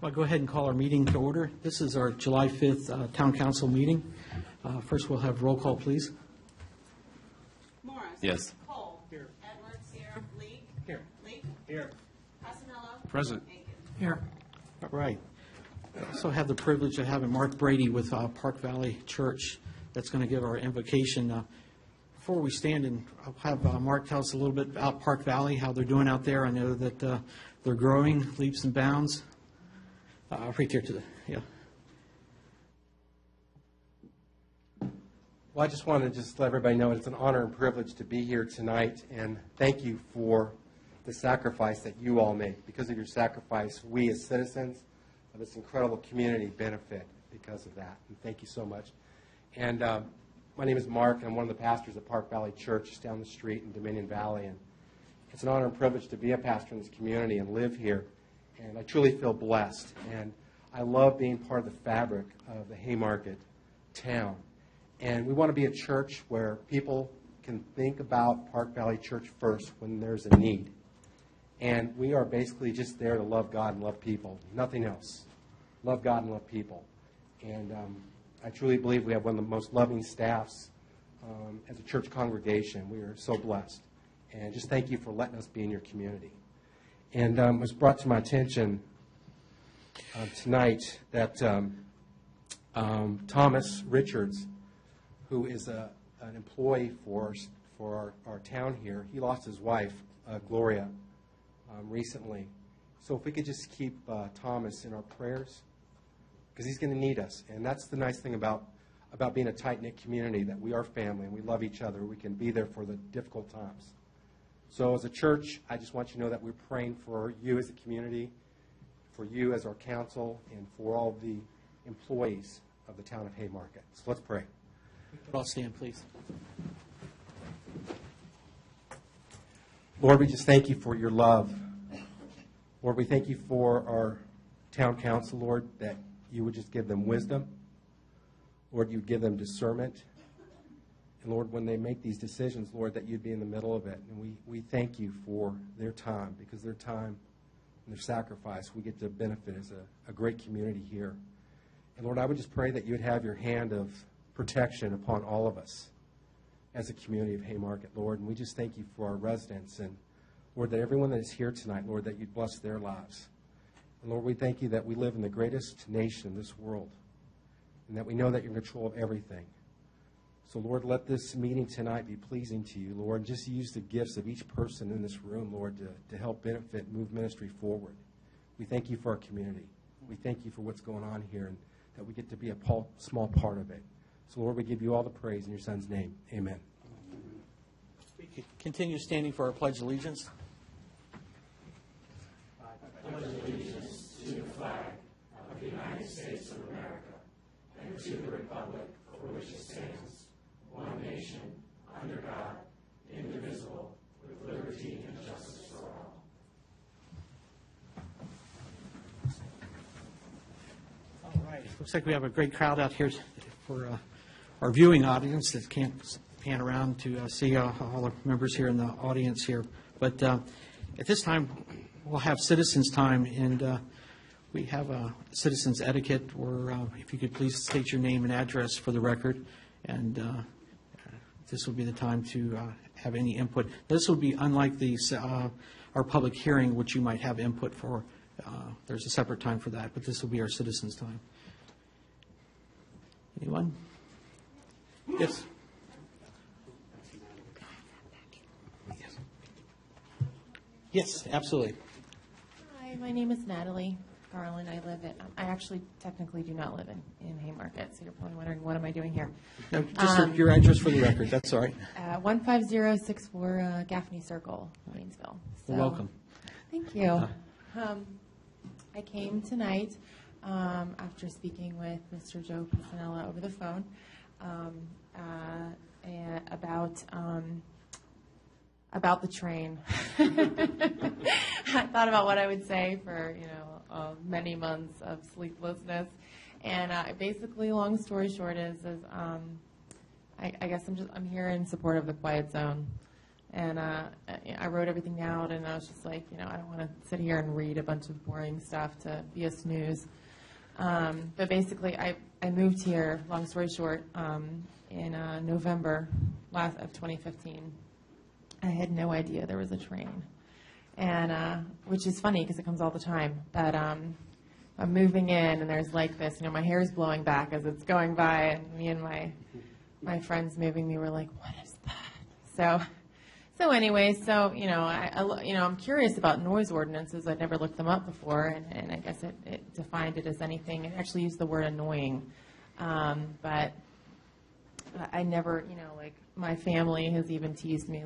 I'll go ahead and call our meeting to order. This is our July 5th Town Council meeting. First, we'll have roll call, please. Morris. Yes. Cole. Here. Edwards. Here. Leak. Here. Leak. Here. Casanello. Present. Aiken. Here. All right. I also have the privilege of having Mark Brady with Park Valley Church that's going to give our invocation. Before we stand, and I'll have Mark tell us a little bit about Park Valley, how they're doing out there. I know that they're growing leaps and bounds. Right there to the, yeah. Well, I just want to just let everybody know it's an honor and privilege to be here tonight, and thank you for the sacrifice that you all make. Because of your sacrifice, we as citizens of this incredible community benefit because of that, and thank you so much. And my name is Mark, and I'm one of the pastors at Park Valley Church just down the street in Dominion Valley, and it's an honor and privilege to be a pastor in this community and live here, and I truly feel blessed, and I love being part of the fabric of the Haymarket town. And we want to be a church where people can think about Park Valley Church first when there's a need. And we are basically just there to love God and love people, nothing else. Love God and love people. And I truly believe we have one of the most loving staffs as a church congregation. We are so blessed. And just thank you for letting us be in your community. And it was brought to my attention tonight that Thomas Richards, who is an employee for our town here, he lost his wife, Gloria, recently. So if we could just keep Thomas in our prayers, because he's going to need us. And that's the nice thing about being a tight-knit community, that we are family and we love each other. We can be there for the difficult times. So as a church, I just want you to know that we're praying for you as a community, for you as our council, and for all the employees of the town of Haymarket. So let's pray. All stand, please. Lord, we just thank you for your love. Lord, we thank you for our town council, Lord, that you would just give them wisdom. Lord, you would give them discernment. And Lord, when they make these decisions, Lord, that you'd be in the middle of it. And we thank you for their time, because their time and their sacrifice, we get to benefit as a great community here. And Lord, I would just pray that you would have your hand of protection upon all of us as a community of Haymarket, Lord. And we just thank you for our residents. And Lord, that everyone that is here tonight, Lord, that you'd bless their lives. And Lord, we thank you that we live in the greatest nation in this world, and that we know that you're in control of everything. So, Lord, let this meeting tonight be pleasing to you, Lord. Just use the gifts of each person in this room, Lord, to help benefit, move ministry forward. We thank you for our community. We thank you for what's going on here, and that we get to be a small part of it. So, Lord, we give you all the praise in your Son's name. Amen. We could continue standing for our Pledge of Allegiance. I pledge allegiance to the flag of the United States of America and to the republic for which it stands, one nation, under God, indivisible, with liberty and justice for all. All right. Looks like we have a great crowd out here for our viewing audience that can't pan around to see all the members here in the audience here. But at this time, we'll have citizens' time, and we have a citizens' etiquette where if you could please state your name and address for the record, and this will be the time to have any input. This will be unlike our public hearing, which you might have input for. There's a separate time for that, but this will be our citizens' time. Anyone? Yes. Yes, absolutely. Hi, my name is Natalie Garland. I actually technically do not live in Haymarket, so you're probably wondering, what am I doing here? No, just your address for the record. That's all right. 15064 Gaffney Circle, Waynesville. So, Welcome. Thank you. I came tonight after speaking with Mr. Joe Pasanella over the phone about the train. I thought about what I would say for, many months of sleeplessness. And basically, long story short is I guess I'm here in support of the quiet zone. And I wrote everything down, and I was just like, I don't want to sit here and read a bunch of boring stuff to be a snooze. But basically, I moved here, long story short, in November of 2015. I had no idea there was a train, and which is funny because it comes all the time. But I'm moving in, and there's like this, my hair's blowing back as it's going by, and me and my friends moving me were like, what is that? So anyway, I'm curious about noise ordinances. I'd never looked them up before, and I guess it defined it as anything. It actually used the word annoying, but I never, my family has even teased me,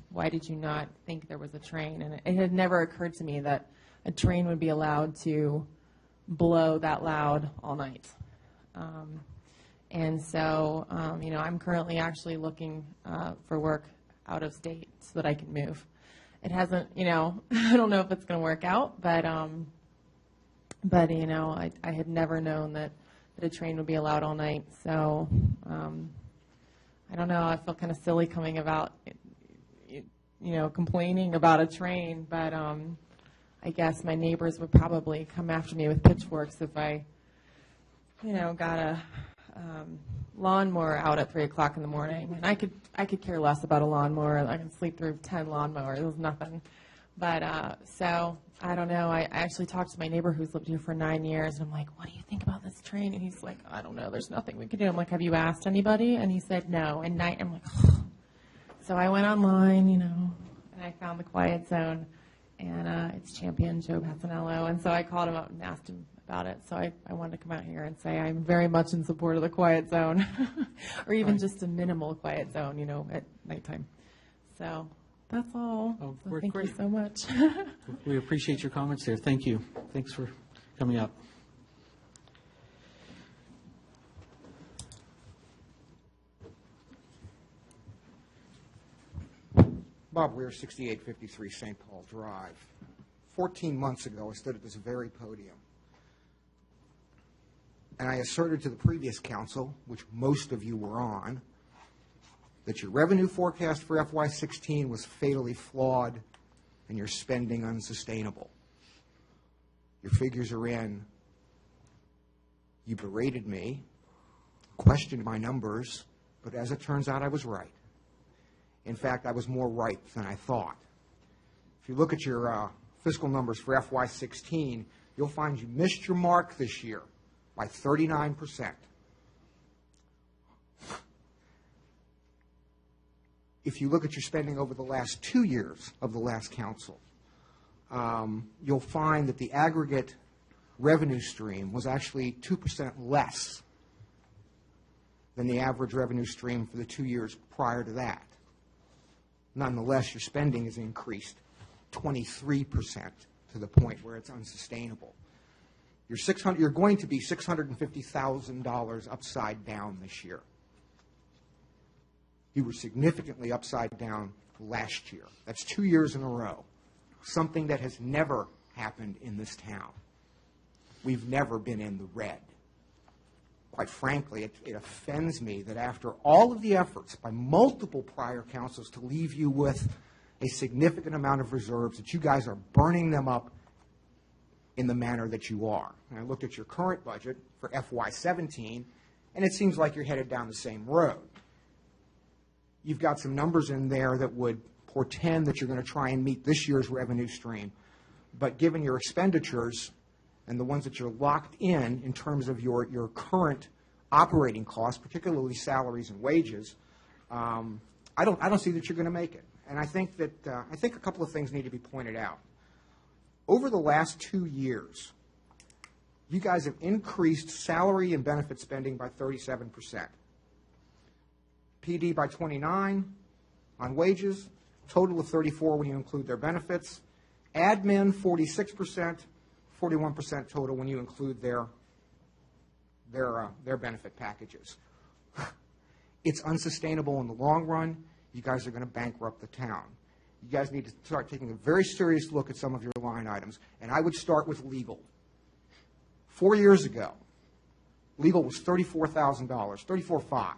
why did you not think there was a train? And it had never occurred to me that a train would be allowed to blow that loud all night. And so, I'm currently actually looking for work out of state so that I can move. It hasn't, I don't know if it's going to work out, but I had never known that a train would be allowed all night. So, I don't know. I feel kind of silly coming about, complaining about a train, but I guess my neighbors would probably come after me with pitchforks if I, got a lawnmower out at 3 o'clock in the morning. And I could care less about a lawnmower. I can sleep through 10 lawnmowers. It was nothing. But so I don't know. I actually talked to my neighbor who's lived here for 9 years, and I'm like, what do you think about this train? And he's like, I don't know. There's nothing we can do. I'm like, have you asked anybody? And he said no. And I'm like, oh. So I went online, and I found the Quiet Zone, and it's Champion Joe Passanello. And so I called him up and asked him about it. So I wanted to come out here and say I'm very much in support of the Quiet Zone, or even just a minimal Quiet Zone, at nighttime. So that's all. Oh, so thank you so much. We appreciate your comments there. Thank you. Thanks for coming up. Bob Weir, 6853 St. Paul Drive. 14 months ago, I stood at this very podium, and I asserted to the previous council, which most of you were on, that your revenue forecast for FY16 was fatally flawed and your spending unsustainable. Your figures are in. You berated me, questioned my numbers, but as it turns out, I was right. In fact, I was more right than I thought. If you look at your fiscal numbers for FY16, you'll find you missed your mark this year by 39%. If you look at your spending over the last 2 years of the last council, you'll find that the aggregate revenue stream was actually 2% less than the average revenue stream for the 2 years prior to that. Nonetheless, your spending has increased 23% to the point where it's unsustainable. You're going to be $650,000 upside down this year. You were significantly upside down last year. That's 2 years in a row, something that has never happened in this town. We've never been in the red. Quite frankly, it offends me that after all of the efforts by multiple prior councils to leave you with a significant amount of reserves, that you guys are burning them up in the manner that you are. And I looked at your current budget for FY17, and it seems like you're headed down the same road. You've got some numbers in there that would portend that you're going to try and meet this year's revenue stream, but given your expenditures and the ones that you're locked in terms of your current operating costs, particularly salaries and wages, I don't see that you're going to make it. And I think a couple of things need to be pointed out. Over the last 2 years, you guys have increased salary and benefit spending by 37%. PD by 29 on wages, total of 34 when you include their benefits. Admin 46%, 41% total when you include their benefit packages. It's unsustainable in the long run. You guys are going to bankrupt the town. You guys need to start taking a very serious look at some of your line items, and I would start with legal. 4 years ago, legal was $34,000, $34,500.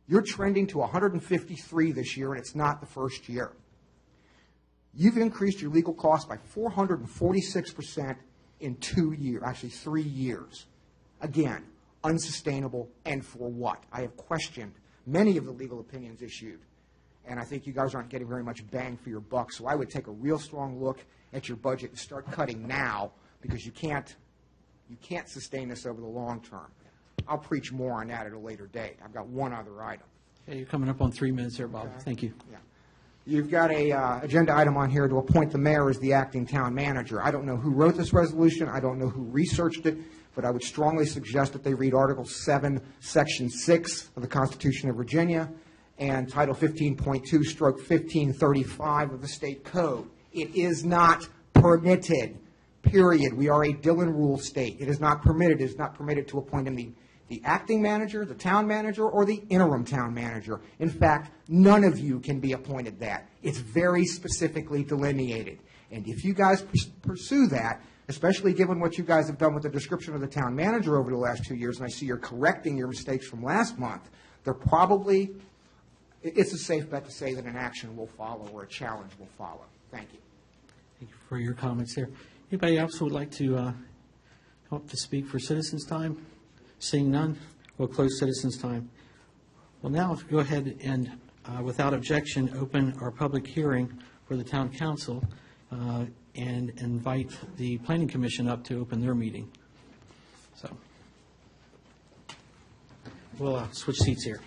You're trending to 153 this year, and it's not the first year. You've increased your legal costs by 446% in 2 years, actually 3 years. Again, unsustainable, and for what? I have questioned many of the legal opinions issued, and I think you guys aren't getting very much bang for your buck, so I would take a real strong look at your budget and start cutting now, because you can't sustain this over the long term. I'll preach more on that at a later date. I've got one other item. Okay, you're coming up on 3 minutes there, Bob. Thank you. Yeah. You've got a agenda item on here to appoint the mayor as the acting town manager. I don't know who wrote this resolution. I don't know who researched it, but I would strongly suggest that they read Article 7, Section 6 of the Constitution of Virginia and Title 15.2/1535 of the state code. It is not permitted, period. We are a Dillon Rule state. It is not permitted. It is not permitted to appoint him the acting manager, the town manager, or the interim town manager. In fact, none of you can be appointed that. It's very specifically delineated. And if you guys pursue that, especially given what you guys have done with the description of the town manager over the last 2 years, and I see you're correcting your mistakes from last month, it's a safe bet to say that an action will follow or a challenge will follow. Thank you. Thank you for your comments there. Anybody else who would like to come up to speak for citizens' time? Seeing none, we'll close citizens' time. Well, now go ahead and, without objection, open our public hearing for the town council and invite the planning commission up to open their meeting. So we'll switch seats here.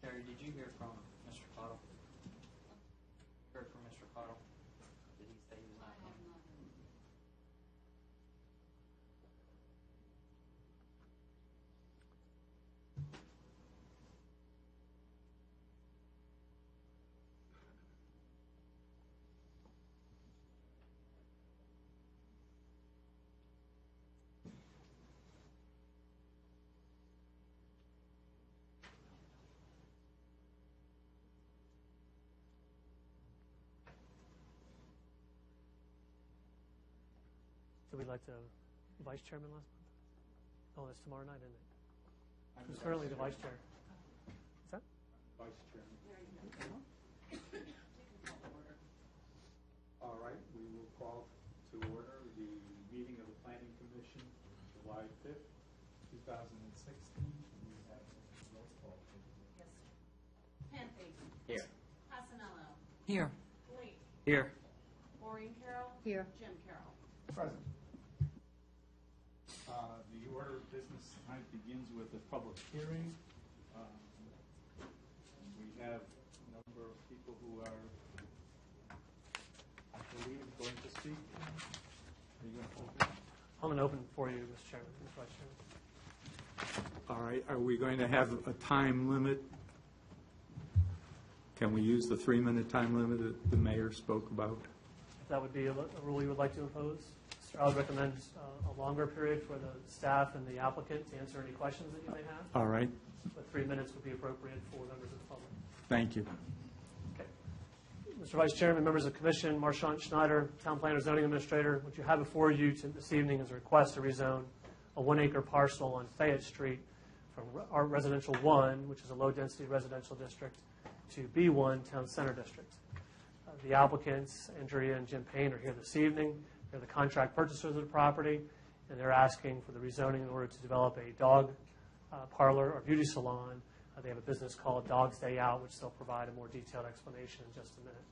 Terry, did you hear from Mr. Cottle? Heard from Mr. Cottle? Did he say he was not coming? Did we elect a vice chairman last month? Oh, that's tomorrow night, isn't it? Who's currently the vice chair? What's that? Vice Chairman. All right, we will call to order the meeting of the Planning Commission, July 5th, 2016. We have roll call. Hempy. Here. Pasanello. Here. Blake. Here. Maureen Carroll. Here. Jim Carroll. Present. The order of business tonight begins with a public hearing. We have a number of people who are, I believe, going to speak. Are you going to open? I'm going to open for you, Mr. Chairman, Mr. Vice Chairman. All right, are we going to have a time limit? Can we use the 3-minute time limit that the mayor spoke about? If that would be a rule you would like to impose, I would recommend a longer period for the staff and the applicant to answer any questions that you may have. All right, But 3 minutes would be appropriate for members of the public. thank you. Okay. Mr. Vice Chairman, members of the Commission, Marchant Schneider, Town Planner, Zoning Administrator, what you have before you this evening is a request to rezone a 1-acre parcel on Fayette Street from our Residential 1, which is a low-density residential district, to B1 Town Center District. The applicants, Andrea and Jim Payne, are here this evening. They're the contract purchasers of the property, and they're asking for the rezoning in order to develop a dog parlor or beauty salon They have a business called Dog's Day Out, which they'll provide a more detailed explanation in just a minute.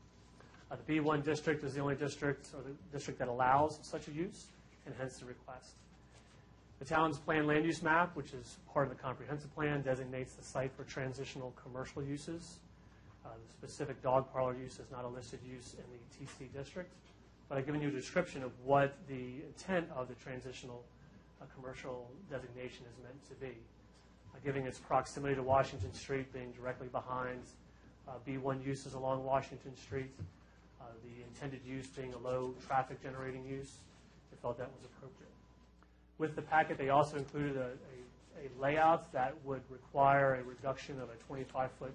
The B1 district is the only district, or the district that allows such a use, and hence the request. The town's planned land use map, which is part of the comprehensive plan, designates the site for transitional commercial uses. The specific dog parlor use is not a listed use in the TC district, but I've given you a description of what the intent of the transitional commercial designation is meant to be. Giving its proximity to Washington Street, being directly behind B1 uses along Washington Street, the intended use being a low traffic generating use, they felt that was appropriate. With the packet, they also included a layout that would require a reduction of a 25-foot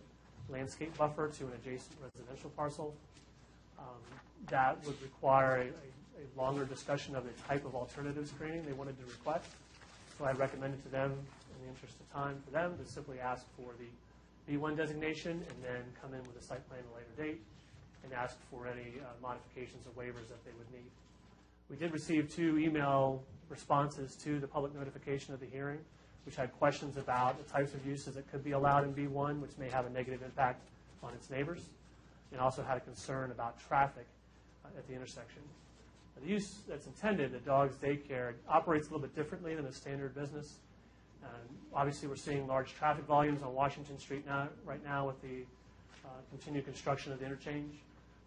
landscape buffer to an adjacent residential parcel. That would require a longer discussion of the type of alternative screening they wanted to request. So I recommended to them, in the interest of time for them, to simply ask for the B1 designation and then come in with a site plan at a later date and ask for any modifications or waivers that they would need. We did receive 2 email responses to the public notification of the hearing, which had questions about the types of uses that could be allowed in B1, which may have a negative impact on its neighbors, and also had a concern about traffic at the intersection. The use that's intended, the dog's daycare, operates a little bit differently than a standard business. Obviously, we're seeing large traffic volumes on Washington Street right now with the continued construction of the interchange.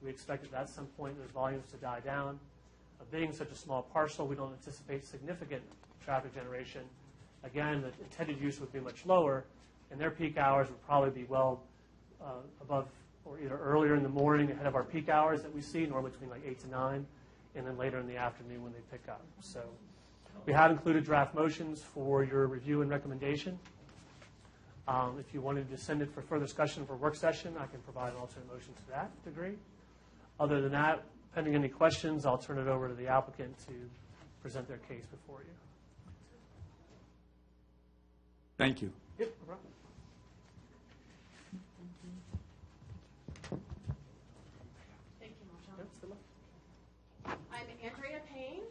We expect at some point those volumes to die down. Being such a small parcel, we don't anticipate significant traffic generation. Again, the intended use would be much lower, and their peak hours would probably be well above or either earlier in the morning ahead of our peak hours that we see, normally between like 8 to 9, and then later in the afternoon when they pick up. So we have included draft motions for your review and recommendation. If you wanted to send it for further discussion for work session, I can provide an alternate motion to that degree. Other than that, pending any questions, I'll turn it over to the applicant to present their case before you. Thank you. Yep, no problem. Thank you, Marshawn. Yep, good luck. I'm Andrea Payne.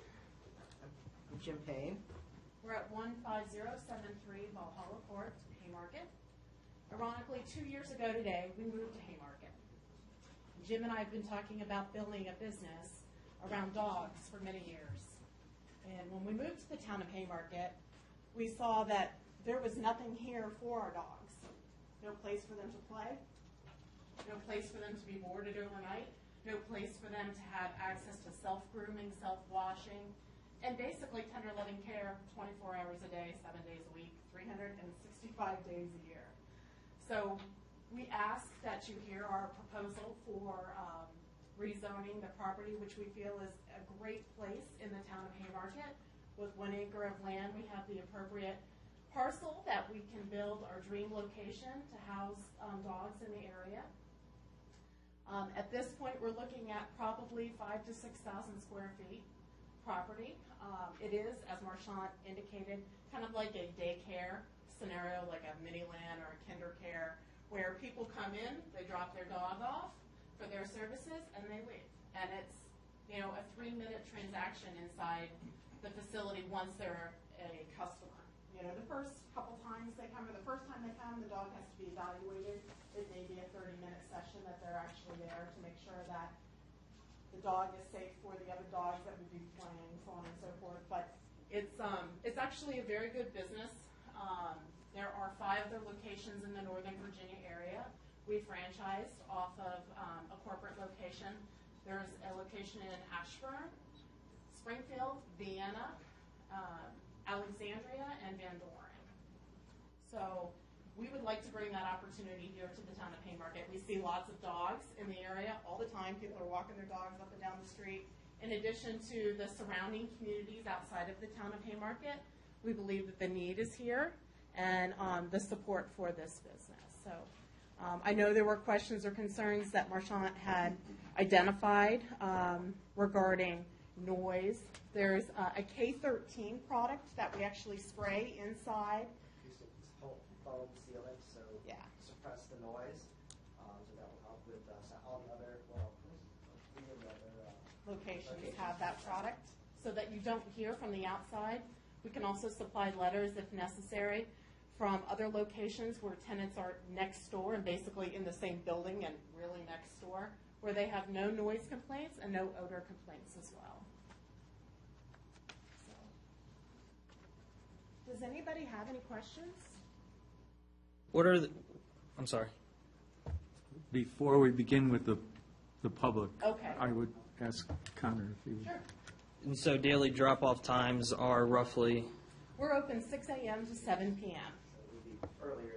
I'm Jim Payne. We're at 15073 Valhalla Court, Haymarket. Ironically, 2 years ago today, we moved to Haymarket. Jim and I have been talking about building a business around dogs for many years. And when we moved to the town of Haymarket, we saw that there was nothing here for our dogs. No place for them to play, no place for them to be boarded overnight, no place for them to have access to self-grooming, self-washing, and basically tender loving care 24 hours a day, 7 days a week, 365 days a year. So we ask that you hear our proposal for rezoning the property, which we feel is a great place in the town of Haymarket. With 1 acre of land, we have the appropriate parcel that we can build our dream location to house dogs in the area. At this point, we're looking at probably 5,000 to 6,000 square feet property. It is, as Marshawn indicated, kind of like a daycare scenario, like a Miniland or a KinderCare, where people come in, they drop their dog off for their services, and they leave. And it's, a 3-minute transaction inside the facility once they're a customer. The first couple times they come, or the first time they come, the dog has to be evaluated. It may be a 30-minute session that they're actually there to make sure that the dog is safe for the other dogs that would be playing, so on and so forth. But it's actually a very good business. There are 5 other locations in the Northern Virginia area. We franchised off of a corporate location. There's a location in Ashburn, Springfield, Vienna, Alexandria, and Van Doren. So we would like to bring that opportunity here to the town of Haymarket. We see lots of dogs in the area all the time. People are walking their dogs up and down the street. In addition to the surrounding communities outside of the town of Haymarket, we believe that the need is here and the support for this business. So I know there were questions or concerns that Marshawn had identified regarding noise. There's a K13 product that we actually spray inside. Foam sealant, so Yeah. suppress the noise. So that will help with all the other, Locations have that product so that you don't hear from the outside. We can also supply letters if necessary from other locations where tenants are next door and basically in the same building and really next door, where they have no noise complaints and no odor complaints as well. So, does anybody have any questions? What are the, I'm sorry. Before we begin with the public, Okay. I would ask Connor if he would. Sure. And so daily drop-off times are roughly, We're open 6 a.m. to 7 p.m. It would be earlier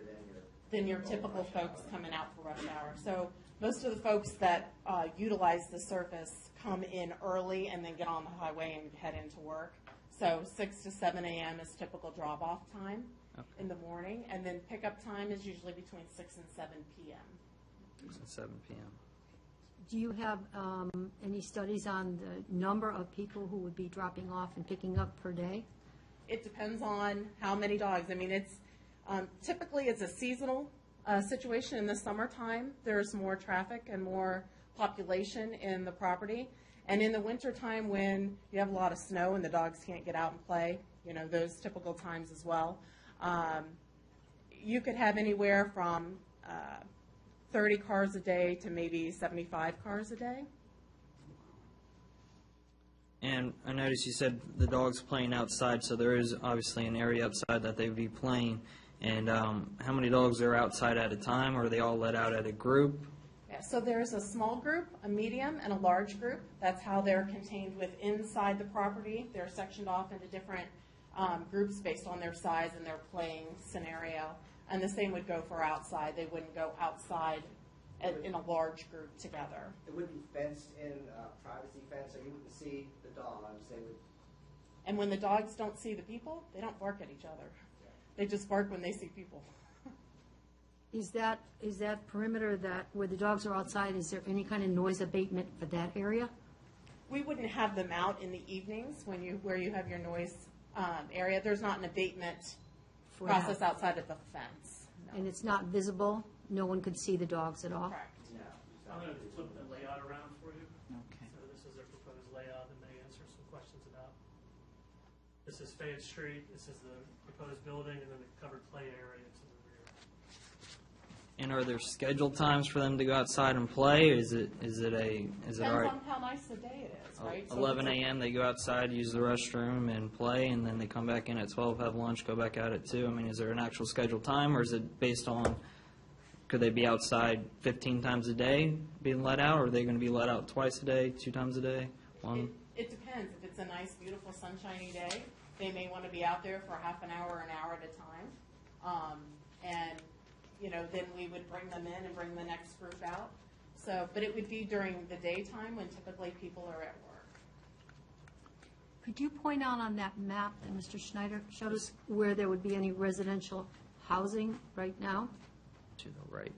than your typical folks coming out for rush hour. So most of the folks that utilize the service come in early and then get on the highway and head into work. So 6 to 7 a.m. is typical drop-off time in the morning, and then pickup time is usually between 6 and 7 p.m. 6 and 7 p.m. Do you have any studies on the number of people who would be dropping off and picking up per day? It depends on how many dogs. I mean, it's typically it's a seasonal situation. In the summertime, there's more traffic and more population in the property. And in the wintertime, when you have a lot of snow and the dogs can't get out and play, you know, those typical times as well, you could have anywhere from 30 cars a day to maybe 75 cars a day. And I noticed you said the dog's playing outside, so there is obviously an area outside that they would be playing. And how many dogs are outside at a time? Or are they all let out at a group? Yeah, so there's a small group, a medium, and a large group. That's how they're contained with inside the property. They're sectioned off into different groups based on their size and their playing scenario. And the same would go for outside. They wouldn't go outside in a large group together. It would be fenced in, privacy fence, so you wouldn't see the dogs. They would. And when the dogs don't see the people, they don't bark at each other. They just bark when they see people. Is that perimeter that where the dogs are outside, is there any kind of noise abatement for that area? We wouldn't have them out in the evenings where you have your noise area. There's not an abatement For process that? outside of the fence. No. And it's not visible? No one could see the dogs at all? Correct. I'm going to flip the layout around for you. Okay. So this is their proposed layout, and they answer some questions about. This is Fayette Street, this is the proposed building, and then the covered play area to the rear. And are there scheduled times for them to go outside and play? Is it all Depends right? on how nice the day it is, right? So 11 if it's a.m. they go outside, use the restroom, and play, and then they come back in at 12, have lunch, go back out at 2. I mean, is there an actual scheduled time, or is it based on, could they be outside 15 times a day being let out, or are they going to be let out twice a day, 2 times a day, 1? It depends. If it's a nice, beautiful, sunshiny day, they may want to be out there for half an hour or an hour at a time. And, you know, then we would bring them in and bring the next group out. So, but it would be during the daytime when typically people are at work. Could you point out on that map that Mr. Schneider showed us where there would be any residential housing right now? To the right,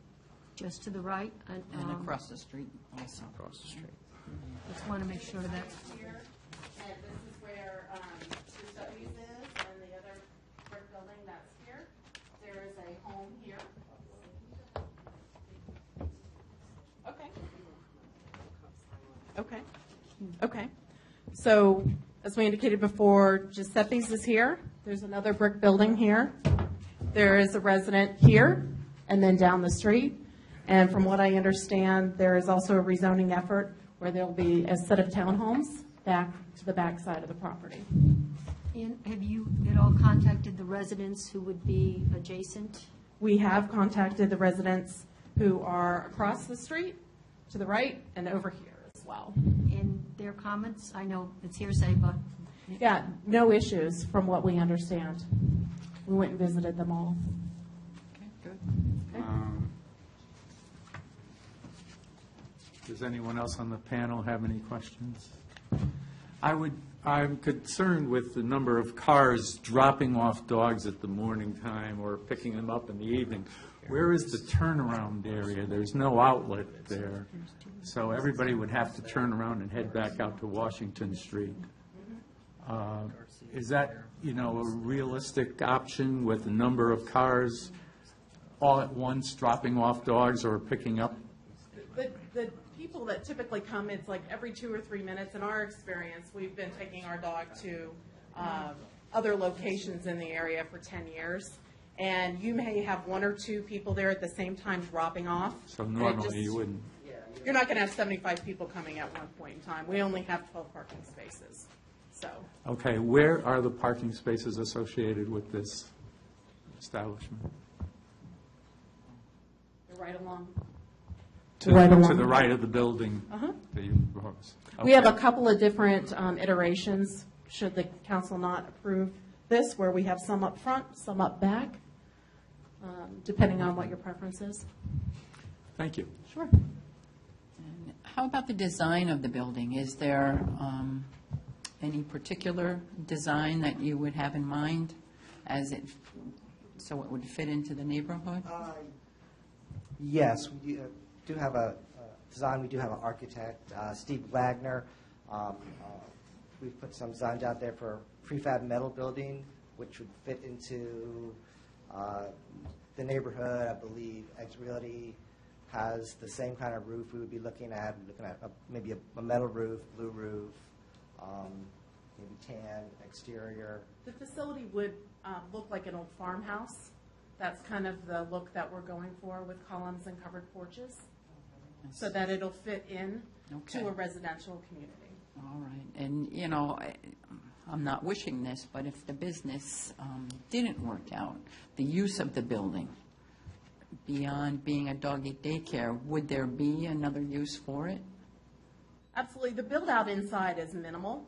Just to the right? And across the street also. across the street. Just want to make sure that, Here, and this is where Giuseppe's is, and the other brick building that's here. There is a home here. Okay. Okay. Okay. So, as we indicated before, Giuseppe's is here. There's another brick building here. There is a resident here, and then down the street. And from what I understand, there is also a rezoning effort where there'll be a set of townhomes back to the back side of the property. and have you at all contacted the residents who would be adjacent? We have contacted the residents who are across the street, to the right, and over here as well. And their comments? I know it's hearsay, but Yeah, no issues from what we understand. We went and visited them all. Okay, good. Does anyone else on the panel have any questions? I'm concerned with the number of cars dropping off dogs at the morning time or picking them up in the evening. Where is the turnaround area? There's no outlet there. So everybody would have to turn around and head back out to Washington Street. Is that, a realistic option with the number of cars all at once dropping off dogs or picking up? The people that typically come, it's like every 2 or 3 minutes. In our experience, we've been taking our dog to other locations in the area for 10 years. And you may have 1 or 2 people there at the same time dropping off. So And it normally just- you wouldn't. You're not going to have 75 people coming at one point in time. We only have 12 parking spaces, so. Okay, where are the parking spaces associated with this establishment? They're right along. To Right to along. the right of the building Uh-huh. that you propose? We have a Okay. couple of different iterations, should the council not approve this, where we have some up front, some up back, depending on what your preference is. Thank you. Sure. And how about the design of the building? Is there any particular design that you would have in mind as it, so it would fit into the neighborhood? Yes, we do have a design. We do have an architect, Steve Wagner. We've put some designs out there for prefab metal building, which would fit into the neighborhood. I believe X Realty has the same kind of roof we would be looking at. Maybe a metal roof, blue roof, maybe tan exterior. The facility would look like an old farmhouse. That's kind of the look that we're going for with columns and covered porches, so that it'll fit in Okay. to a residential community. All right. And, I'm not wishing this, but if the business didn't work out, the use of the building, beyond being a doggy daycare, would there be another use for it? Absolutely. The build-out inside is minimal,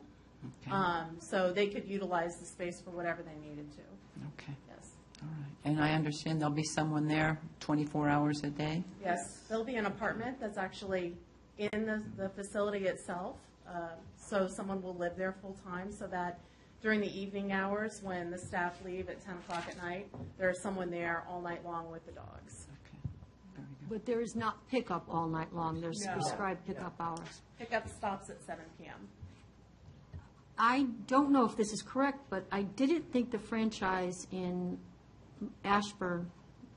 Okay. so they could utilize the space for whatever they needed to. Okay. Yes. All right. And I understand there'll be someone there 24 hours a day? Yes, there'll be an apartment that's actually in the facility itself. So someone will live there full-time, so that during the evening hours, when the staff leave at 10 o'clock at night, there's someone there all night long with the dogs. Okay. Very good. But there is not pickup all night long. There's No. prescribed pickup hours. Pickup stops at 7 p.m. I don't know if this is correct, but I didn't think the franchise in Ashburn,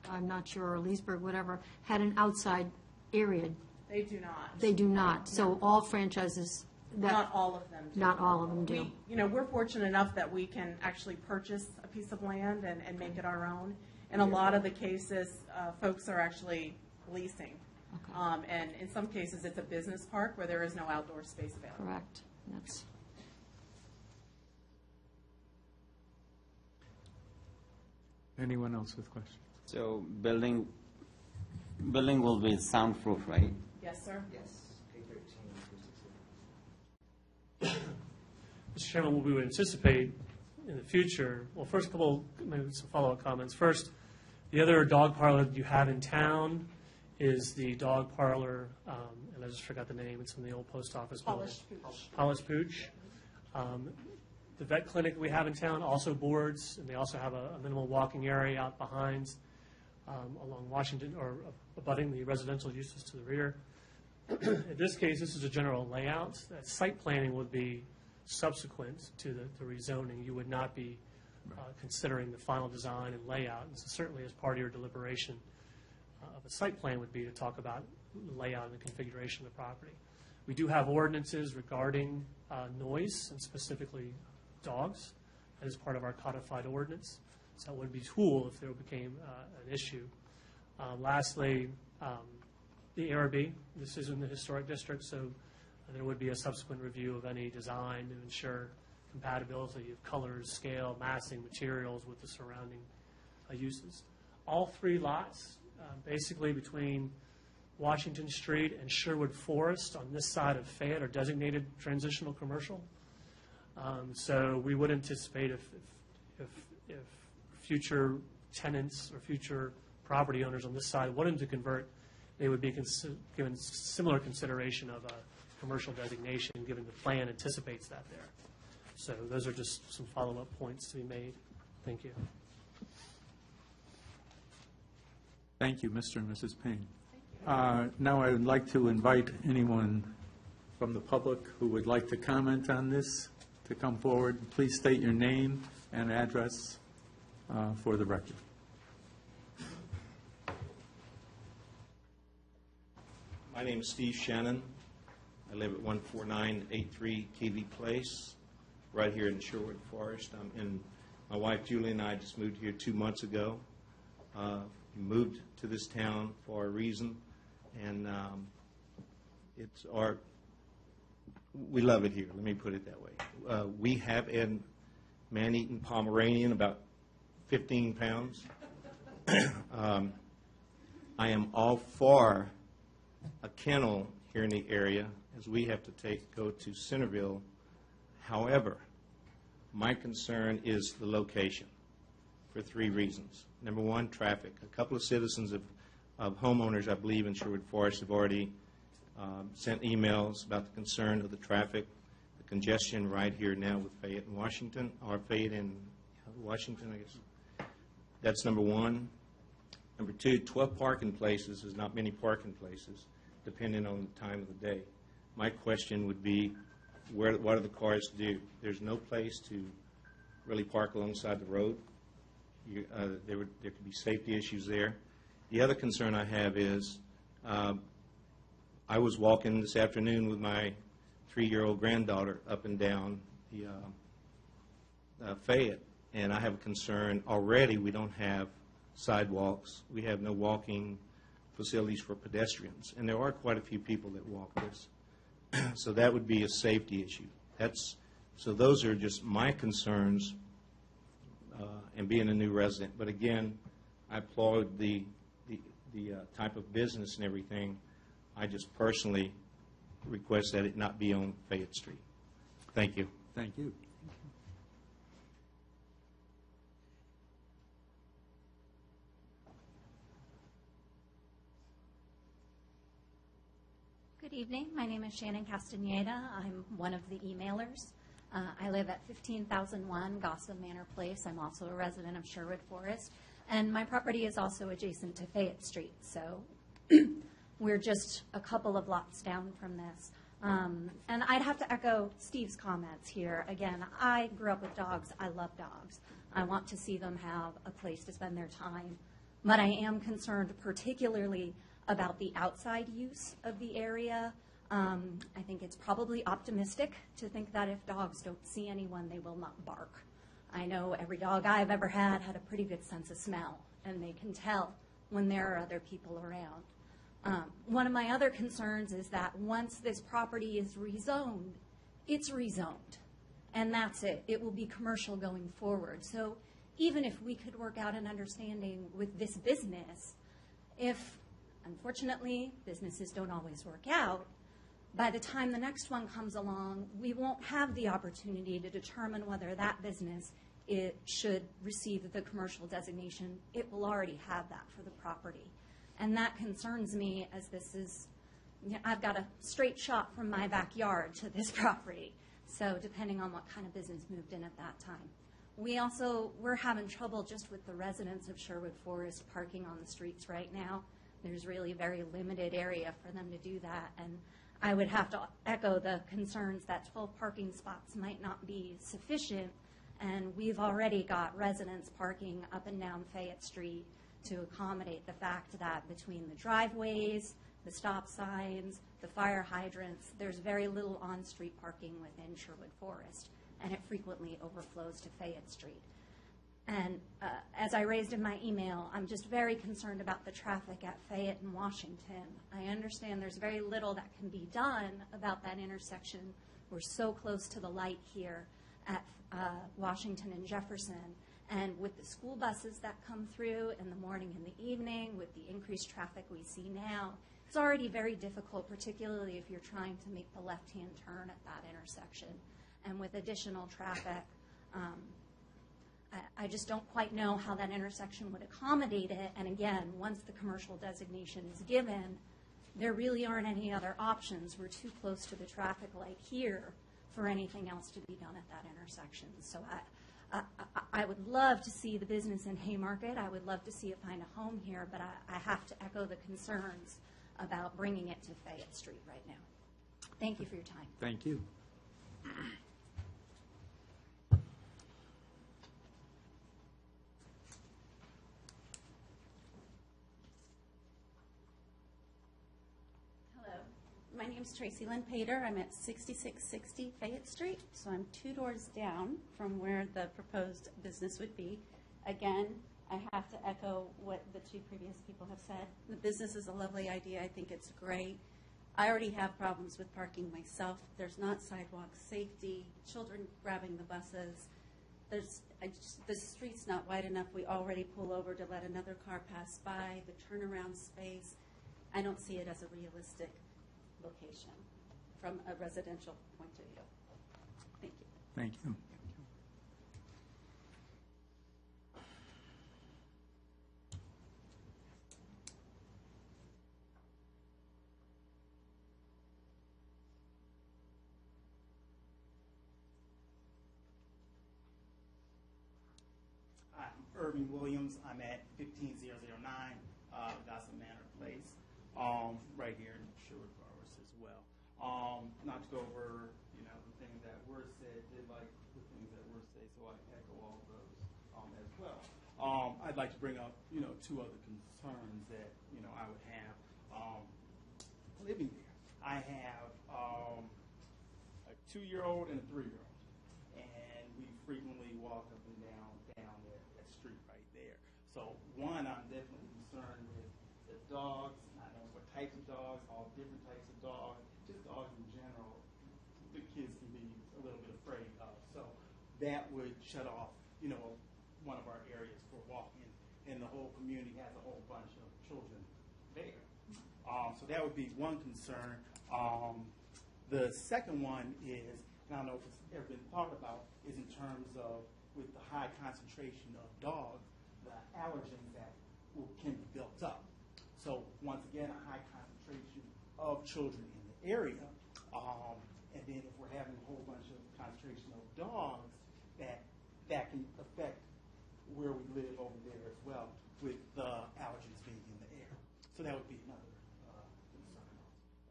I'm not sure, or Leesburg, whatever, had an outside area. They do not. They do not. So all franchises, Not all of them do. not all of them do. We're fortunate enough that we can actually purchase a piece of land and make it our own. In a lot of the cases, folks are actually leasing. Okay. And in some cases, it's a business park where there is no outdoor space available. Correct. That's, Anyone else with questions? So building will be soundproof, right? Yes, sir? Yes, A13, Mr. Chairman, what we would anticipate in the future, well, first couple, maybe some follow-up comments. First, the other dog parlor that you have in town is the dog parlor, and I just forgot the name, it's in the old post office building. Polished Pooch. Polished Pooch. The vet clinic we have in town also boards, and they also have a minimal walking area out behind along Washington, or abutting the residential uses to the rear. In this case, this is a general layout. That site planning would be subsequent to the rezoning. You would not be considering the final design and layout. And so certainly as part of your deliberation of a site plan would be to talk about the layout and the configuration of the property. We do have ordinances regarding noise, and specifically dogs, as part of our codified ordinance. So that would be a tool if there became an issue. Lastly, the ARB, this is in the historic district, so there would be a subsequent review of any design to ensure compatibility of colors, scale, massing, materials with the surrounding uses. All 3 lots, basically between Washington Street and Sherwood Forest on this side of Fayette, are designated transitional commercial. So we would anticipate if future tenants or future property owners on this side wanted to convert, they would be given similar consideration of a commercial designation, given the plan anticipates that there. So those are just some follow-up points to be made. Thank you. Thank you, Mr. and Mrs. Payne. Now I would like to invite anyone from the public who would like to comment on this to come forward. Please state your name and address for the record. My name is Steve Shannon. I live at 14983 KV Place, right here in Sherwood Forest. My wife Julie and I just moved here 2 months ago. moved to this town for a reason, and we love it here, let me put it that way. We have a man-eaten Pomeranian, about 15 pounds. I am all for a kennel here in the area, as we have to go to Centerville. However, my concern is the location for 3 reasons. Number one, traffic. A couple of citizens of homeowners, I believe, in Sherwood Forest have already sent emails about the concern of the traffic, the congestion right here now with Fayette and Washington, or Fayette and Washington, I guess. That's number one. Number two, 12 parking places is not many parking places, depending on the time of the day. My question would be, what do the cars do? There's no place to really park alongside the road. There could be safety issues there. The other concern I have is, I was walking this afternoon with my 3-year-old granddaughter up and down the Fayette, and I have a concern. Already we don't have sidewalks. We have no walking facilities for pedestrians, and there are quite a few people that walk this. So that would be a safety issue. So those are just my concerns, and being a new resident. But again, I applaud the type of business and everything. I just personally request that it not be on Fayette Street. Thank you. Thank you. Good evening. My name is Shannon Castaneda. I'm one of the emailers. I live at 15,001 Gossam Manor Place. I'm also a resident of Sherwood Forest. And my property is also adjacent to Fayette Street. So we're just a couple of lots down from this. And I'd have to echo Steve's comments here. Again, I grew up with dogs. I love dogs. I want to see them have a place to spend their time. But I am concerned particularly about the outside use of the area. I think it's probably optimistic to think that if dogs don't see anyone, they will not bark. I know every dog I've ever had a pretty good sense of smell, and they can tell when there are other people around. One of my other concerns is that once this property is rezoned, it's rezoned, and that's it. It will be commercial going forward. So even if we could work out an understanding with this business, if unfortunately businesses don't always work out, by the time the next one comes along, we won't have the opportunity to determine whether that business should receive the commercial designation. It will already have that for the property. And that concerns me, as this is, I've got a straight shot from my backyard to this property. So depending on what kind of business moved in at that time. We're having trouble just with the residents of Sherwood Forest parking on the streets right now. There's really very limited area for them to do that. And I would have to echo the concerns that 12 parking spots might not be sufficient. And we've already got residents parking up and down Fayette Street to accommodate the fact that between the driveways, the stop signs, the fire hydrants, there's very little on-street parking within Sherwood Forest, and it frequently overflows to Fayette Street. And as I raised in my email, I'm just very concerned about the traffic at Fayette and Washington. I understand there's very little that can be done about that intersection. We're so close to the light here at Washington and Jefferson. And with the school buses that come through in the morning and the evening, with the increased traffic we see now, it's already very difficult, particularly if you're trying to make the left-hand turn at that intersection. And with additional traffic, I just don't quite know how that intersection would accommodate it. And again, once the commercial designation is given, there really aren't any other options. We're too close to the traffic light here for anything else to be done at that intersection. So I would love to see the business in Haymarket. I would love to see it find a home here, but I have to echo the concerns about bringing it to Fayette Street right now. Thank you for your time. Thank you. My name is Tracy Lynn Pater. I'm at 6660 Fayette Street, so I'm 2 doors down from where the proposed business would be. Again, I have to echo what the two previous people have said. The business is a lovely idea. I think it's great. I already have problems with parking myself. There's not sidewalk safety, children grabbing the buses. The street's not wide enough. We already pull over to let another car pass by. The turnaround space, I don't see it as a realistic location from a residential point of view. Thank you. Thank you. Irving Williams. I'm at 15009 Gossip Manor Place, right here in Sherwood Forest as well. Not to go over, the things that were said, did like the things that were said, so I echo all of those as well. I'd like to bring up, two other concerns that, I would have living there. I have a 2-year-old and a 3-year-old, and we frequently walk up and down that street right there. So one, I'm definitely concerned with the dogs. I don't know what types of dogs, all different types of dogs, just dogs in general. The kids can be a little bit afraid of. So that would shut off, one of our areas for walking, and the whole community has a whole bunch of children there. So that would be one concern. The second one is, and I don't know if it's ever been thought about, is in terms of with the high concentration of dogs, the allergens that can be built up. So once again, a high concentration of children in the area, and then if we're having a whole bunch of concentration of dogs, that can affect where we live over there as well, with the allergens being in the air. So that would be another concern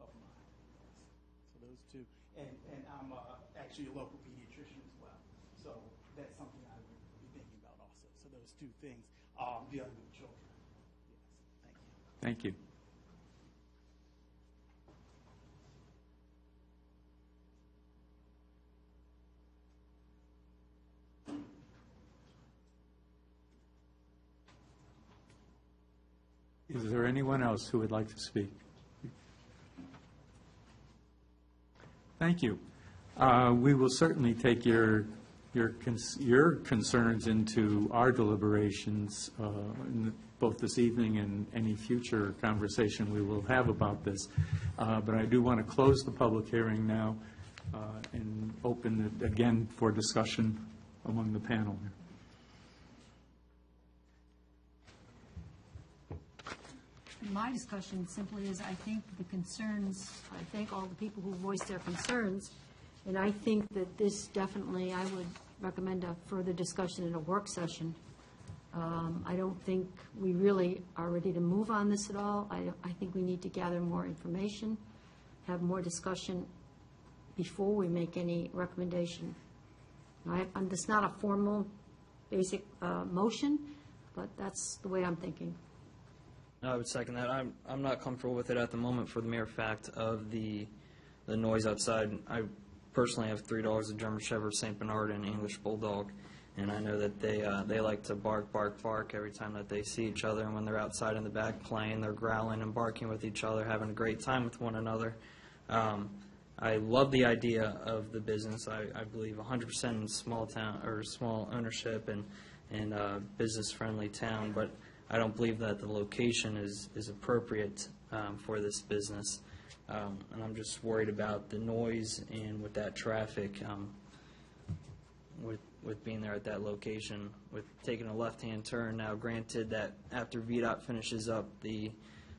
of mine. So those two, and I'm actually a local pediatrician as well. So that's something I would be thinking about also. So those two things, dealing with children. Yes, thank you. Thank you. Is there anyone else who would like to speak? Thank you. We will certainly take your concerns into our deliberations, both this evening and any future conversation we will have about this. But I do want to close the public hearing now and open it again for discussion among the panel here. My discussion simply is, I think the concerns, I thank all the people who voiced their concerns, and I think that this definitely, I would recommend a further discussion in a work session. I don't think we really are ready to move on this at all. I think we need to gather more information, have more discussion before we make any recommendation. It's not a formal, basic motion, but that's the way I'm thinking. I would second that. I'm not comfortable with it at the moment for the mere fact of the noise outside. I personally have 3 dogs, a German Shepherd, St. Bernard, and an English Bulldog, and I know that they like to bark every time that they see each other, and when they're outside in the back playing, they're growling and barking with each other, having a great time with one another. I love the idea of the business. I believe 100% in small town or small ownership and business-friendly town, but I don't believe that the location is appropriate for this business. And I'm just worried about the noise and with that traffic, with being there at that location, with taking a left-hand turn. Now, granted that after VDOT finishes up the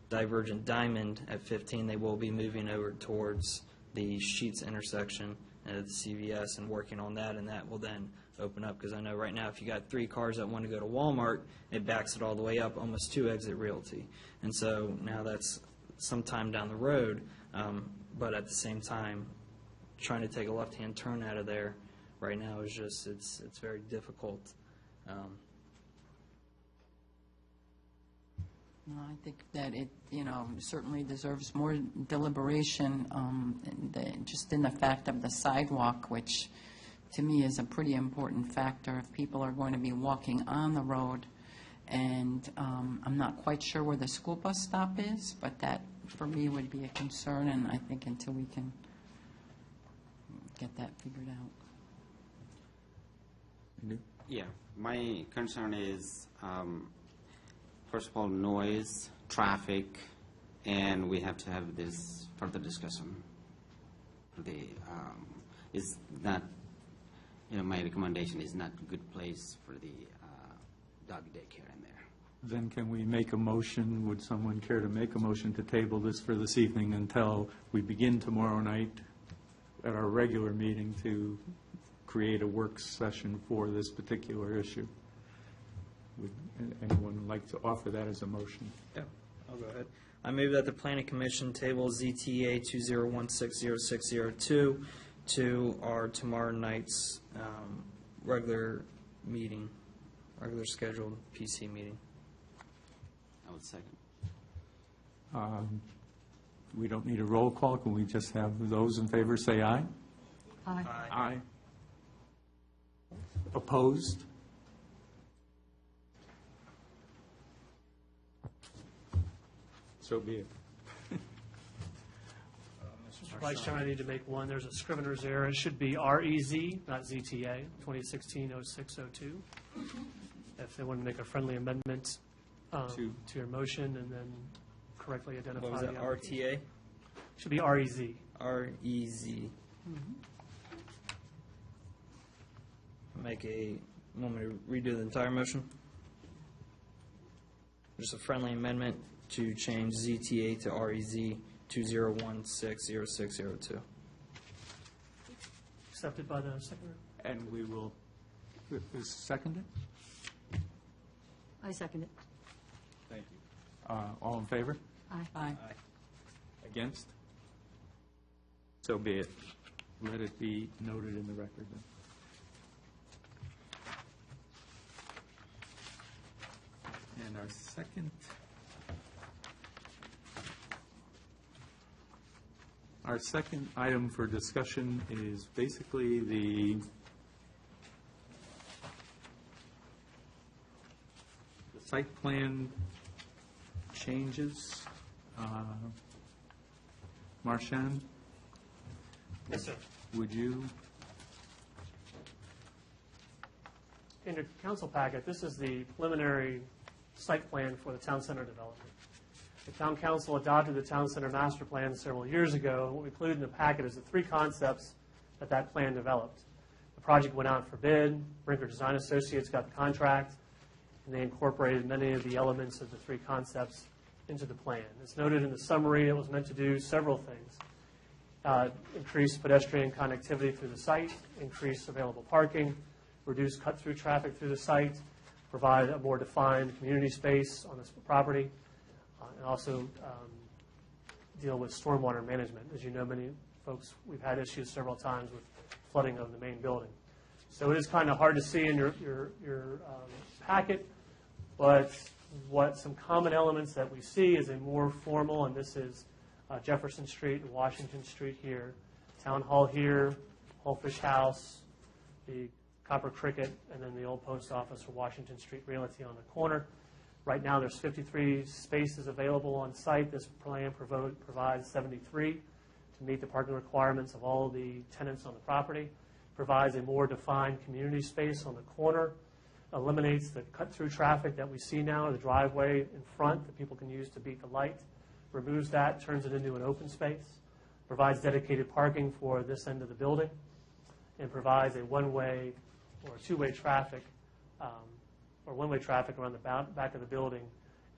Divergent Diamond at 15, they will be moving over towards the Sheets intersection at the CVS and working on that, and that will then open up, because I know right now if you got 3 cars that want to go to Walmart, it backs it all the way up, almost to Exit Realty. And so now that's some time down the road, but at the same time, trying to take a left-hand turn out of there right now is just, it's very difficult. I think that it, certainly deserves more deliberation, just in the fact of the sidewalk, which to me is a pretty important factor. If people are going to be walking on the road And I'm not quite sure where the school bus stop is, but that, for me, would be a concern, and I think until we can get that figured out. Yeah, my concern is, first of all, noise, traffic, and we have to have this further discussion. Is not, my recommendation is not a good place for the dog daycare in there. Then can we make a motion? Would someone care to make a motion to table this for this evening until we begin tomorrow night at our regular meeting to create a work session for this particular issue? Would anyone like to offer that as a motion? Yeah, I'll go ahead. I move that the Planning Commission table ZTA 20160602 to our tomorrow night's regular meeting, regular scheduled PC meeting. I would second. We don't need a roll call. Can we just have those in favor say aye? Aye. Aye. Opposed? So be it. Mr. Vice Chairman, I need to make one. There's a scrivener's error. It should be REZ, not ZTA, 2016-0602. If they want to make a friendly amendment to your motion and then correctly identify. What was the that, application. RTA? Should be REZ. REZ. Want me to redo the entire motion? Just a friendly amendment to change ZTA to REZ 20160602. Accepted by the secretary. And we will, is seconded? I second it. Thank you. All in favor? Aye. Aye. Against? So be it. Let it be noted in the record then. And our second item for discussion is basically the site plan changes. Marchand? Yes, sir. Would you? In your council packet, this is the preliminary site plan for the town center development. The town council adopted the town center master plan several years ago. What we included in the packet is the three concepts that plan developed. The project went out for bid. Brinker Design Associates got the contract, and they incorporated many of the elements of the three concepts into the plan. It's noted in the summary it was meant to do several things. Increase pedestrian connectivity through the site, increase available parking, reduce cut-through traffic through the site, provide a more defined community space on this property, and also deal with stormwater management. As you know, many folks, we've had issues several times with flooding of the main building. So it is kind of hard to see in your packet, but what some common elements that we see is a more formal, and this is Jefferson Street and Washington Street here, Town Hall here, Hullfish House, the Copper Cricket, and then the old post office for Washington Street Realty on the corner. Right now, there's 53 spaces available on site. This plan provides 73 to meet the parking requirements of all the tenants on the property. Provides a more defined community space on the corner. Eliminates the cut-through traffic that we see now, the driveway in front that people can use to beat the light. Removes that, turns it into an open space. Provides dedicated parking for this end of the building. And provides a one-way or two-way traffic one-way traffic around the back of the building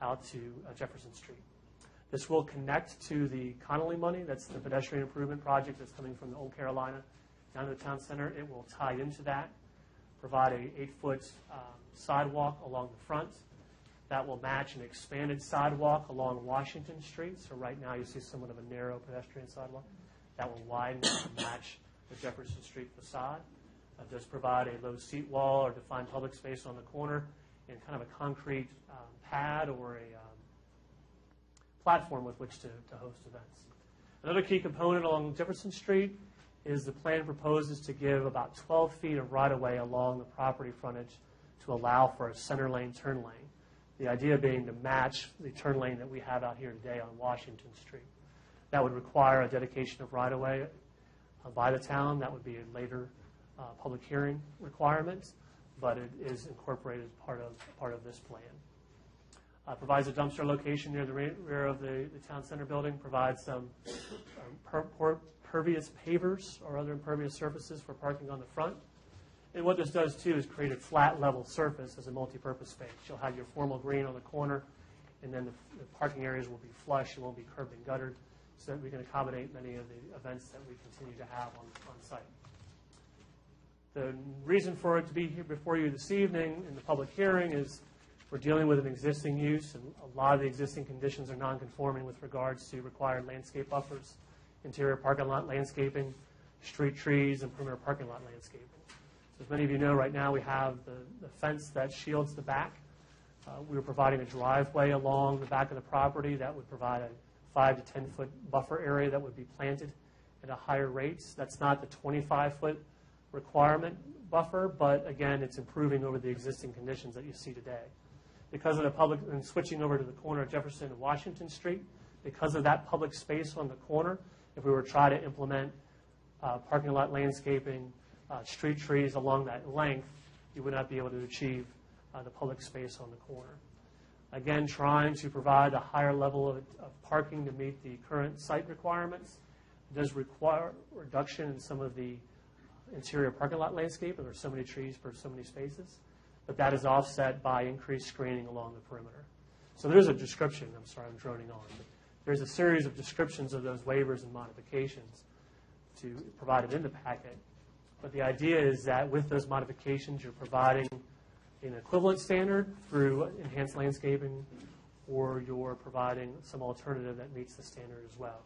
out to Jefferson Street. This will connect to the Connolly money. That's the pedestrian improvement project that's coming from the Old Carolina down to the town center. It will tie into that, provide a 8-foot sidewalk along the front. That will match an expanded sidewalk along Washington Street. So right now you see somewhat of a narrow pedestrian sidewalk. That will widen to match the Jefferson Street facade. It does provide a low seat wall or defined public space on the corner and kind of a concrete pad or a platform with which to host events. Another key component along Jefferson Street is the plan proposes to give about 12 feet of right-of-way along the property frontage to allow for a center lane turn lane. The idea being to match the turn lane that we have out here today on Washington Street. That would require a dedication of right-of-way by the town. That would be a later public hearing requirement, but it is incorporated as part of this plan. Provides a dumpster location near the rear of the town center building, provides some pervious pavers or other impervious surfaces for parking on the front. And what this does, too, is create a flat level surface as a multi-purpose space. You'll have your formal green on the corner, and then the parking areas will be flush. It won't be curbed and guttered, so that we can accommodate many of the events that we continue to have on site. The reason for it to be here before you this evening in the public hearing is we're dealing with an existing use, and a lot of the existing conditions are non-conforming with regards to required landscape buffers, interior parking lot landscaping, street trees, and perimeter parking lot landscaping. So as many of you know, right now we have the fence that shields the back. We were providing a driveway along the back of the property that would provide a 5 to 10 foot buffer area that would be planted at a higher rates. That's not the 25-foot requirement buffer, but again, it's improving over the existing conditions that you see today. Because of the public, and switching over to the corner of Jefferson and Washington Street, because of that public space on the corner, if we were to try to implement parking lot landscaping, street trees along that length, you would not be able to achieve the public space on the corner. Again, trying to provide a higher level of parking to meet the current site requirements. It does require reduction in some of the interior parking lot landscape, and there's so many trees per so many spaces, but that is offset by increased screening along the perimeter. So there's a description, I'm sorry, I'm droning on, but there's a series of descriptions of those waivers and modifications to provided in the packet. But the idea is that with those modifications, you're providing an equivalent standard through enhanced landscaping, or you're providing some alternative that meets the standard as well.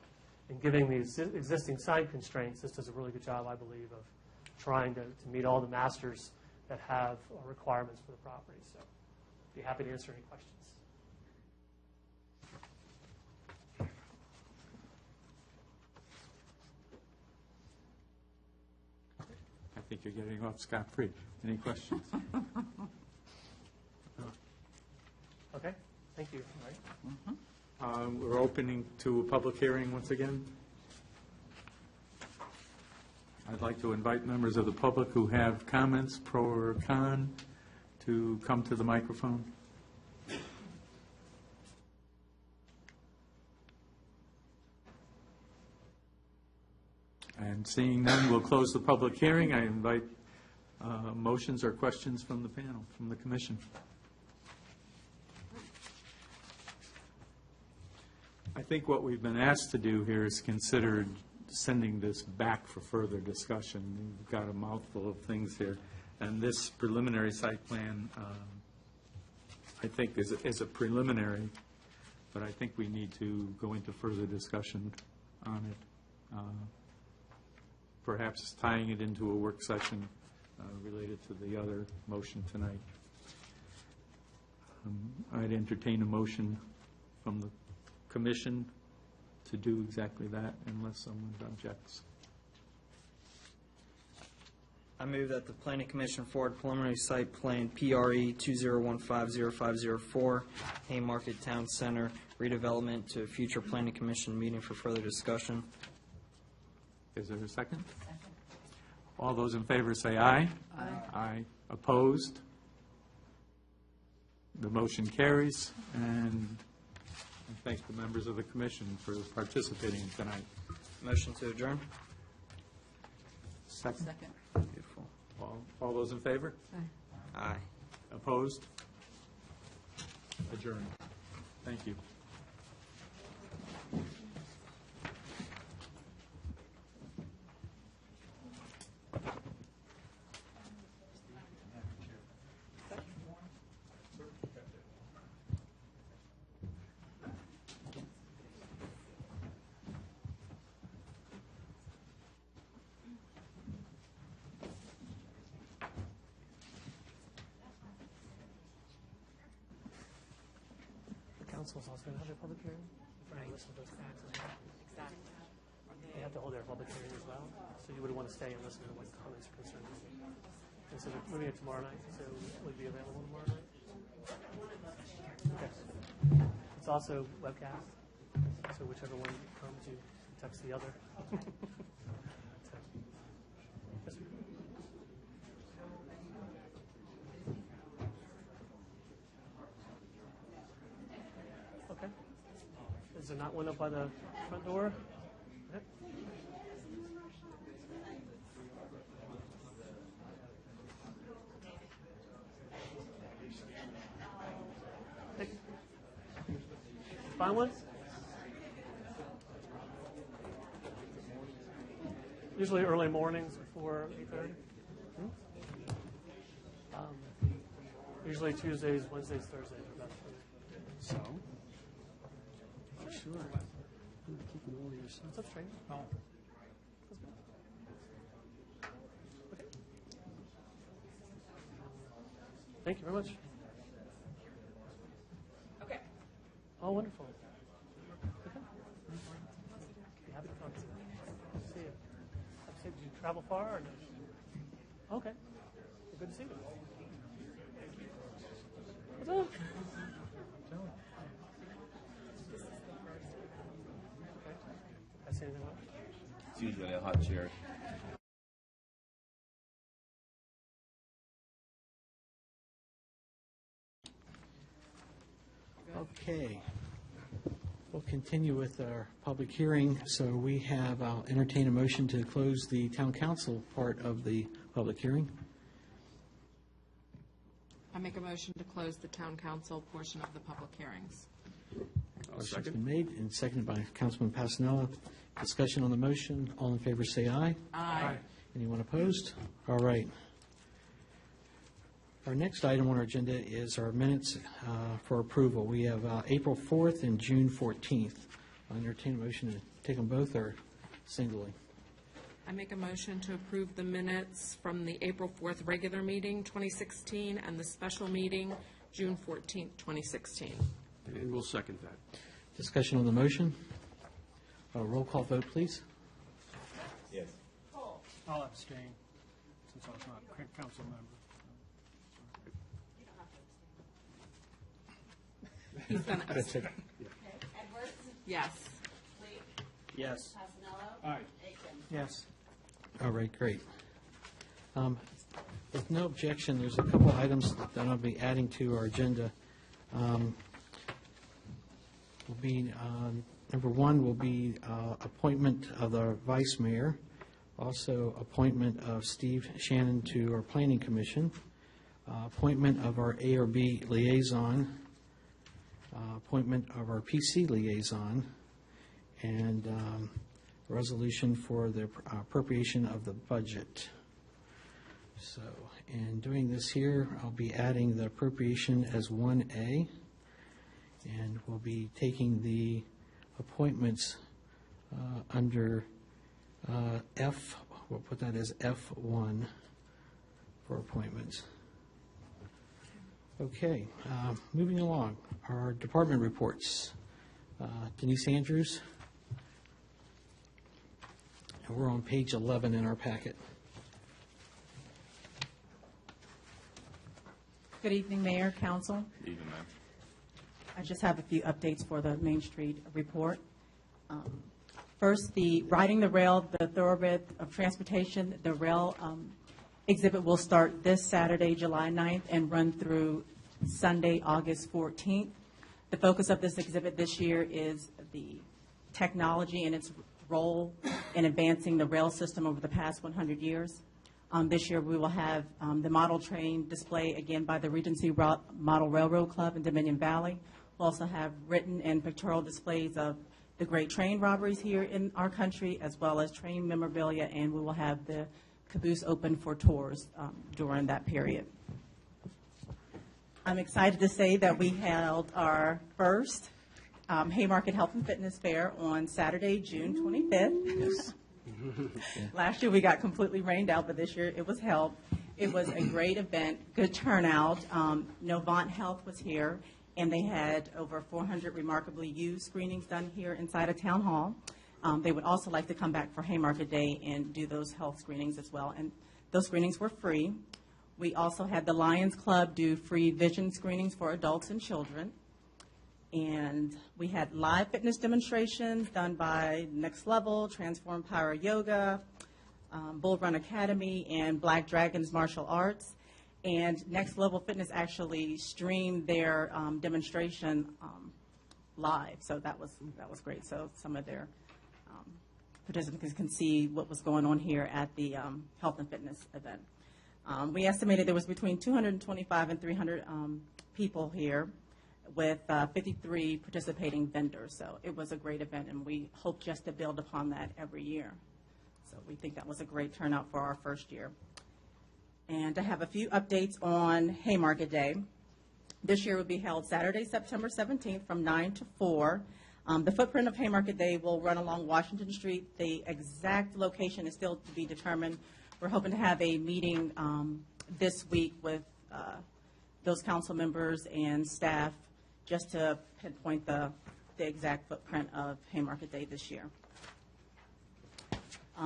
And giving these existing site constraints, this does a really good job, I believe, of trying to meet all the masters that have requirements for the property. So I'd be happy to answer any questions. I think you're getting off scot-free. Any questions? Okay, thank you. All right. We're opening to a public hearing once again. I'd like to invite members of the public who have comments, pro or con, to come to the microphone. And seeing none, we'll close the public hearing. I invite motions or questions from the panel, from the commission. I think what we've been asked to do here is consider sending this back for further discussion. We've got a mouthful of things here. And this preliminary site plan, I think, is a preliminary, but I think we need to go into further discussion on it. Perhaps tying it into a work session related to the other motion tonight. I'd entertain a motion from the commission to do exactly that unless someone objects. I move that the Planning Commission forward preliminary site plan PRE 20150504 Haymarket Town Center redevelopment to a future Planning Commission meeting for further discussion. Is there a second? All those in favor say aye. Aye. Aye. Opposed? The motion carries, and I thank the members of the commission for participating tonight. Motion to adjourn. Second. Second. Beautiful. All those in favor? Aye. Opposed? Adjourned. Thank you. Council's also going to have a public hearing? Right. Listen to those facts. Exactly. They have to hold their public hearing as well, so you would want to stay and listen to what comments or concerns you make. And so we're moving it tomorrow night, so will you be available tomorrow night? Okay. It's also webcast, so whichever one comes, you text the other. Yes, sir. Okay. Is there not one up by the front door? Okay. Find one? Usually early mornings before 8:30. Usually Tuesdays, Wednesdays, Thursdays are best for me. So? For sure. I'm keeping all of your stuff. That's strange. Oh. Okay. Thank you very much. Okay. Oh, wonderful. Okay. Be happy to talk to you. Good to see you. Did you travel far? Or no? Okay. Well, good to see you. What's up? Okay. I see anything else? It's usually a hot chair. Okay. We'll continue with our public hearing. So we have, I'll entertain a motion to close the town council part of the public hearing. I make a motion to close the town council portion of the public hearings. Motion's been made and seconded by Councilman Passanella. Discussion on the motion. All in favor, say aye. Aye. Anyone opposed? All right. Our next item on our agenda is our minutes for approval. We have April 4th and June 14th. I'll entertain a motion to take them both or singly. I make a motion to approve the minutes from the April 4th regular meeting, 2016, and the special meeting, June 14th, 2016. And we'll second that. Discussion on the motion. Roll call vote, please. Yes. I'll abstain, since I was not a council member. He's going to abstain. Edwards? Yes. Lee? Yes. Passanello? Aye. Aiken? Yes. All right, great. With no objection, there's a couple items that I'll be adding to our agenda. Will be, number one will be appointment of the vice mayor, also appointment of Steve Shannon to our planning commission, appointment of our ARB liaison, appointment of our PC liaison, and a resolution for the appropriation of the budget. So, in doing this here, I'll be adding the appropriation as 1A, and we'll be taking the appointments under F, we'll put that as F1 for appointments. Okay, moving along, our department reports. Denise Andrews. And we're on page 11 in our packet. Good evening, Mayor, Council. Even ma'am. I just have a few updates for the Main Street report. First, the Riding the Rail, the thoroughbred of transportation, the rail exhibit will start this Saturday, July 9th, and run through Sunday, August 14th. The focus of this exhibit this year is the technology and its role in advancing the rail system over the past 100 years. This year, we will have the model train display again by the Regency Model Railroad Club in Dominion Valley. We'll also have written and pictorial displays of the great train robberies here in our country, as well as train memorabilia, and we will have the caboose open for tours during that period. I'm excited to say that we held our first Haymarket Health and Fitness Fair on Saturday, June 25th. Yes. Last year we got completely rained out, but this year it was held. It was a great event, good turnout. Novant Health was here, and they had over 400 remarkably used screenings done here inside of Town Hall. They would also like to come back for Haymarket Day and do those health screenings as well, and those screenings were free. We also had the Lions Club do free vision screenings for adults and children. And we had live fitness demonstrations done by Next Level, Transform Power Yoga, Bull Run Academy, and Black Dragons Martial Arts. And Next Level Fitness actually streamed their demonstration live, so that was great. So some of their participants can see what was going on here at the health and fitness event. We estimated there was between 225 and 300 people here, with 53 participating vendors. So it was a great event, and we hope just to build upon that every year. So we think that was a great turnout for our first year. And I have a few updates on Haymarket Day. This year will be held Saturday, September 17th from 9 to 4. The footprint of Haymarket Day will run along Washington Street. The exact location is still to be determined. We're hoping to have a meeting this week with those council members and staff just to pinpoint the exact footprint of Haymarket Day this year.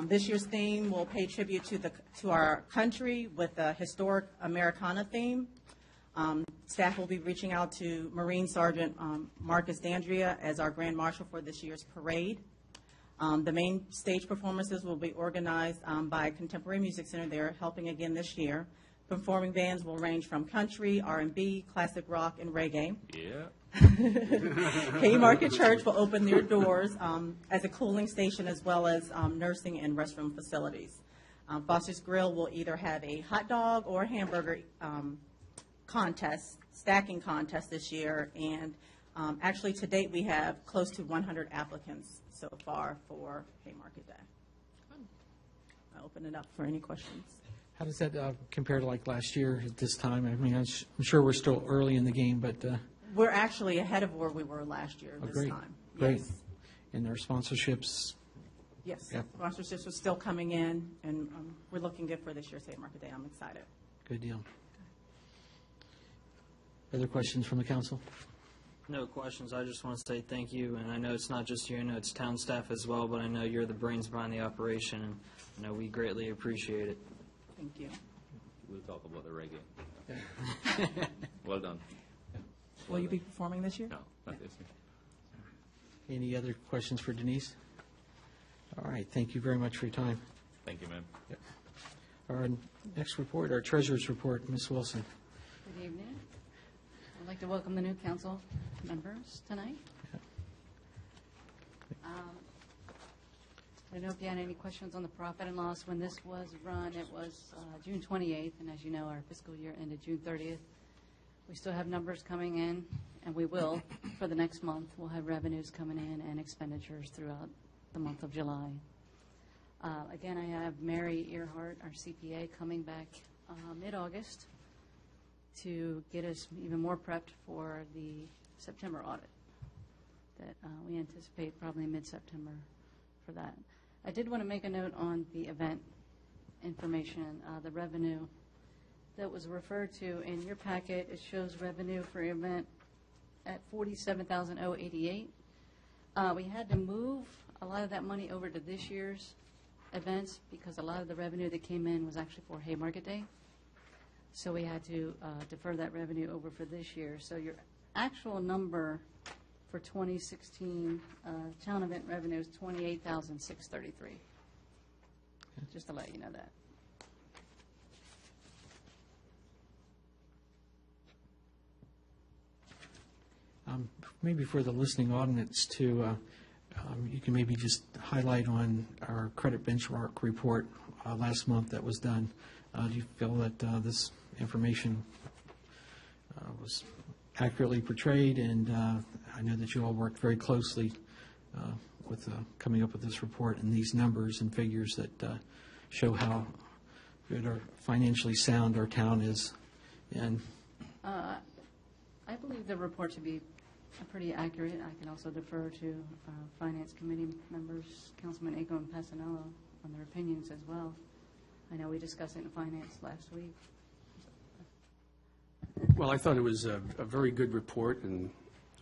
This year's theme will pay tribute to our country with a historic Americana theme. Staff will be reaching out to Marine Sergeant Marcus Dandria as our Grand Marshal for this year's parade. The main stage performances will be organized by Contemporary Music Center. They're helping again this year. Performing bands will range from country, R&B, classic rock, and reggae. Yeah. Haymarket Church will open their doors as a cooling station as well as nursing and restroom facilities. Foster's Grill will either have a hot dog or hamburger stacking contest this year. And actually, to date, we have close to 100 applicants so far for Haymarket Day. I'll open it up for any questions. How does that compare to like last year at this time? I mean, I'm sure we're still early in the game, but... We're actually ahead of where we were last year this great, time. Great. Yes. And their sponsorships? Yes. Yep. Sponsorships are still coming in, and we're looking good for this year's Haymarket Day. I'm excited. Good deal. Other questions from the council? No questions. I just want to say thank you. And I know it's not just you, I know it's town staff as well, but I know you're the brains behind the operation, and I know we greatly appreciate it. Thank you. We'll talk about the reggae. Well done. Will you be performing this year? No, not this year. Any other questions for Denise? All right, thank you very much for your time. Thank you, ma'am. Yep. Our next report, our treasurer's report, Ms. Wilson. Good evening. I'd like to welcome the new council members tonight. I don't know if you had any questions on the profit and loss. When this was run, it was June 28th, and as you know, our fiscal year ended June 30th. We still have numbers coming in, and we will for the next month. We'll have revenues coming in and expenditures throughout the month of July. Again, I have Mary Earhart, our CPA, coming back mid-August to get us even more prepped for the September audit that we anticipate probably mid-September for that. I did want to make a note on the event information, the revenue that was referred to in your packet. It shows revenue for event at $47,088. We had to move a lot of that money over to this year's events because a lot of the revenue that came in was actually for Haymarket Day. So we had to defer that revenue over for this year. So your actual number for 2016 town event revenue is $28,633. Just to let you know that. Maybe for the listening audience too, you can maybe just highlight on our credit benchmark report last month that was done. Do you feel that this information was accurately portrayed? And I know that you all worked very closely with coming up with this report and these numbers and figures that show how good or financially sound our town is. And I believe the report to be pretty accurate. I can also defer to Finance Committee members, Councilman Aco and Passanello, on their opinions as well. I know we discussed it in Finance last week. Well, I thought it was a very good report, and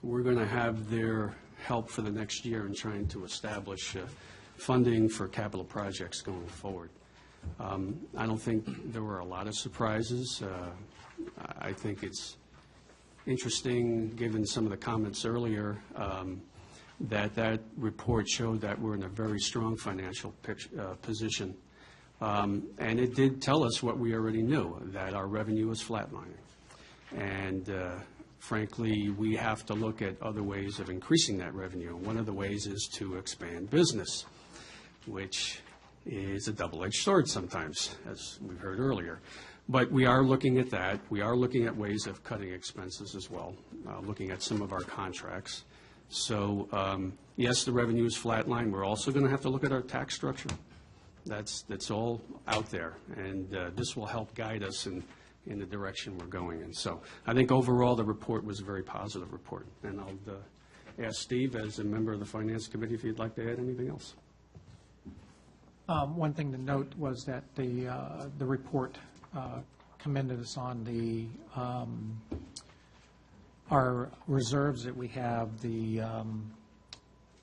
we're going to have their help for the next year in trying to establish funding for capital projects going forward. I don't think there were a lot of surprises. I think it's interesting, given some of the comments earlier, that report showed that we're in a very strong financial position. And it did tell us what we already knew, that our revenue is flatlining. And frankly, we have to look at other ways of increasing that revenue. One of the ways is to expand business, which is a double-edged sword sometimes, as we heard earlier. But we are looking at that. We are looking at ways of cutting expenses as well, looking at some of our contracts. So, yes, the revenue is flatline. We're also going to have to look at our tax structure. That's all out there, and this will help guide us in the direction we're going in. So I think overall the report was a very positive report. And I'll ask Steve, as a member of the Finance Committee, if he'd like to add anything else. One thing to note was that the report commended us on our reserves that we have,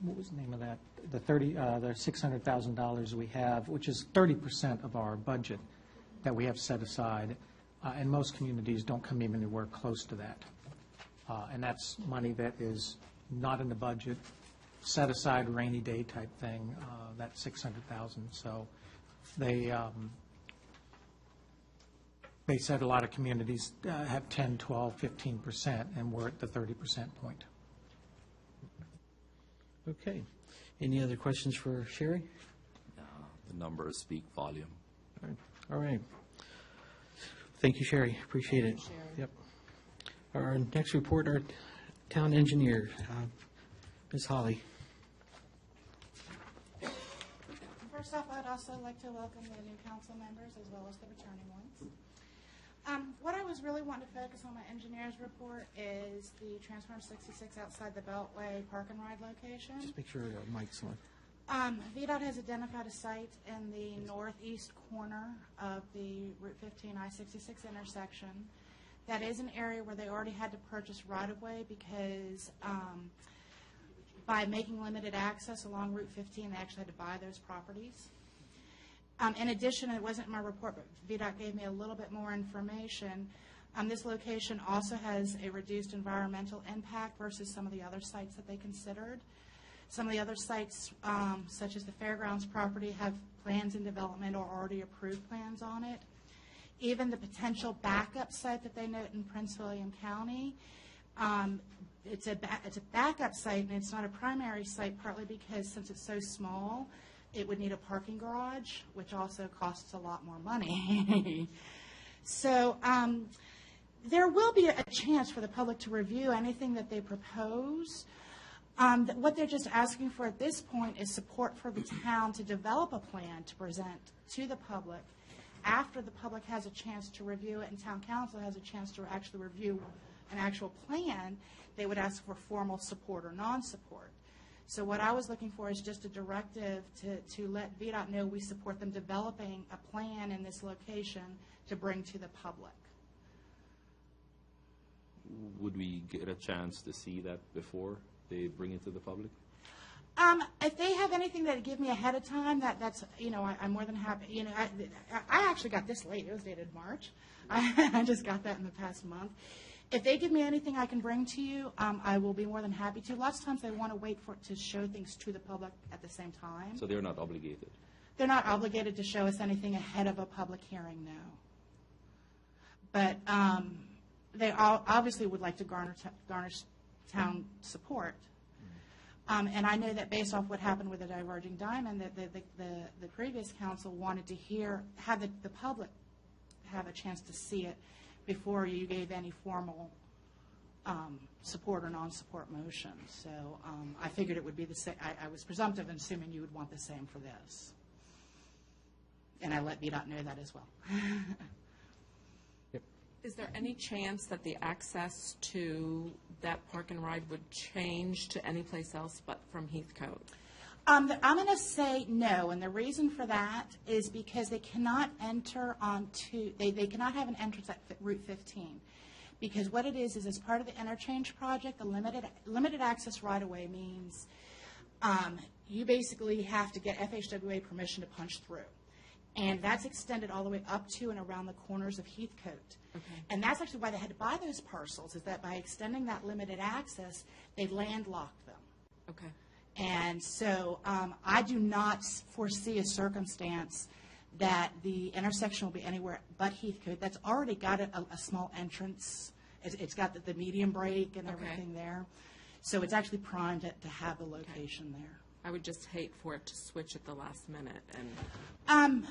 what was the name of that? The $600,000 we have, which is 30% of our budget that we have set aside, and most communities don't come even anywhere close to that. And that's money that is not in the budget, set aside rainy day type thing, that $600,000. So they said a lot of communities have 10, 12, 15%, and we're at the 30% point. Okay. Any other questions for Sherry? No, the numbers speak volume. All right. Thank you, Sherry. Appreciate it. Yep. Our next report, our town engineer, Ms. Holly. First off, I'd also like to welcome the new council members as well as the returning ones. What I was really wanting to focus on my engineer's report is the Transformer 66 outside the Beltway Park and Ride location. Just make sure your mic's on. VDOT has identified a site in the northeast corner of the Route 15 I-66 intersection. That is an area where they already had to purchase right-of-way because by making limited access along Route 15, they actually had to buy those properties. In addition, it wasn't in my report, but VDOT gave me a little bit more information. This location also has a reduced environmental impact versus some of the other sites that they considered. Some of the other sites, such as the Fairgrounds property, have plans in development or already approved plans on it. Even the potential backup site that they note in Prince William County, it's a backup site, and it's not a primary site, partly because since it's so small, it would need a parking garage, which also costs a lot more money. So there will be a chance for the public to review anything that they propose. What they're just asking for at this point is support for the town to develop a plan to present to the public. After the public has a chance to review it and town council has a chance to actually review an actual plan, they would ask for formal support or non-support. So what I was looking for is just a directive to let VDOT know we support them developing a plan in this location to bring to the public. Would we get a chance to see that before they bring it to the public? If they have anything that give me ahead of time, that's, I'm more than happy. I actually got this late. It was dated March. I just got that in the past month. If they give me anything I can bring to you, I will be more than happy to. Lots of times they want to wait for it to show things to the public at the same time. So they're not obligated? They're not obligated to show us anything ahead of a public hearing, no. But they obviously would like to garner town support. And I know that based off what happened with the Diverging Diamond, that the previous council wanted to have the public have a chance to see it before you gave any formal support or non-support motion. So I figured it would be the same. I was presumptive in assuming you would want the same for this. And I let VDOT know that as well. Is there any chance that the access to that park and ride would change to any place else but from Heathcote? I'm going to say no, and the reason for that is because they cannot enter onto, they cannot have an entrance at Route 15. Because what it is as part of the interchange project, the limited access right-of-way means you basically have to get FHWA permission to punch through. And that's extended all the way up to and around the corners of Heathcote. Okay. And that's actually why they had to buy those parcels, is that by extending that limited access, they landlocked them. Okay. And so I do not foresee a circumstance that the intersection will be anywhere but Heathcote. That's already got a small entrance. It's got the medium break and everything there. So it's actually primed to have the location there. I would just hate for it to switch at the last minute. And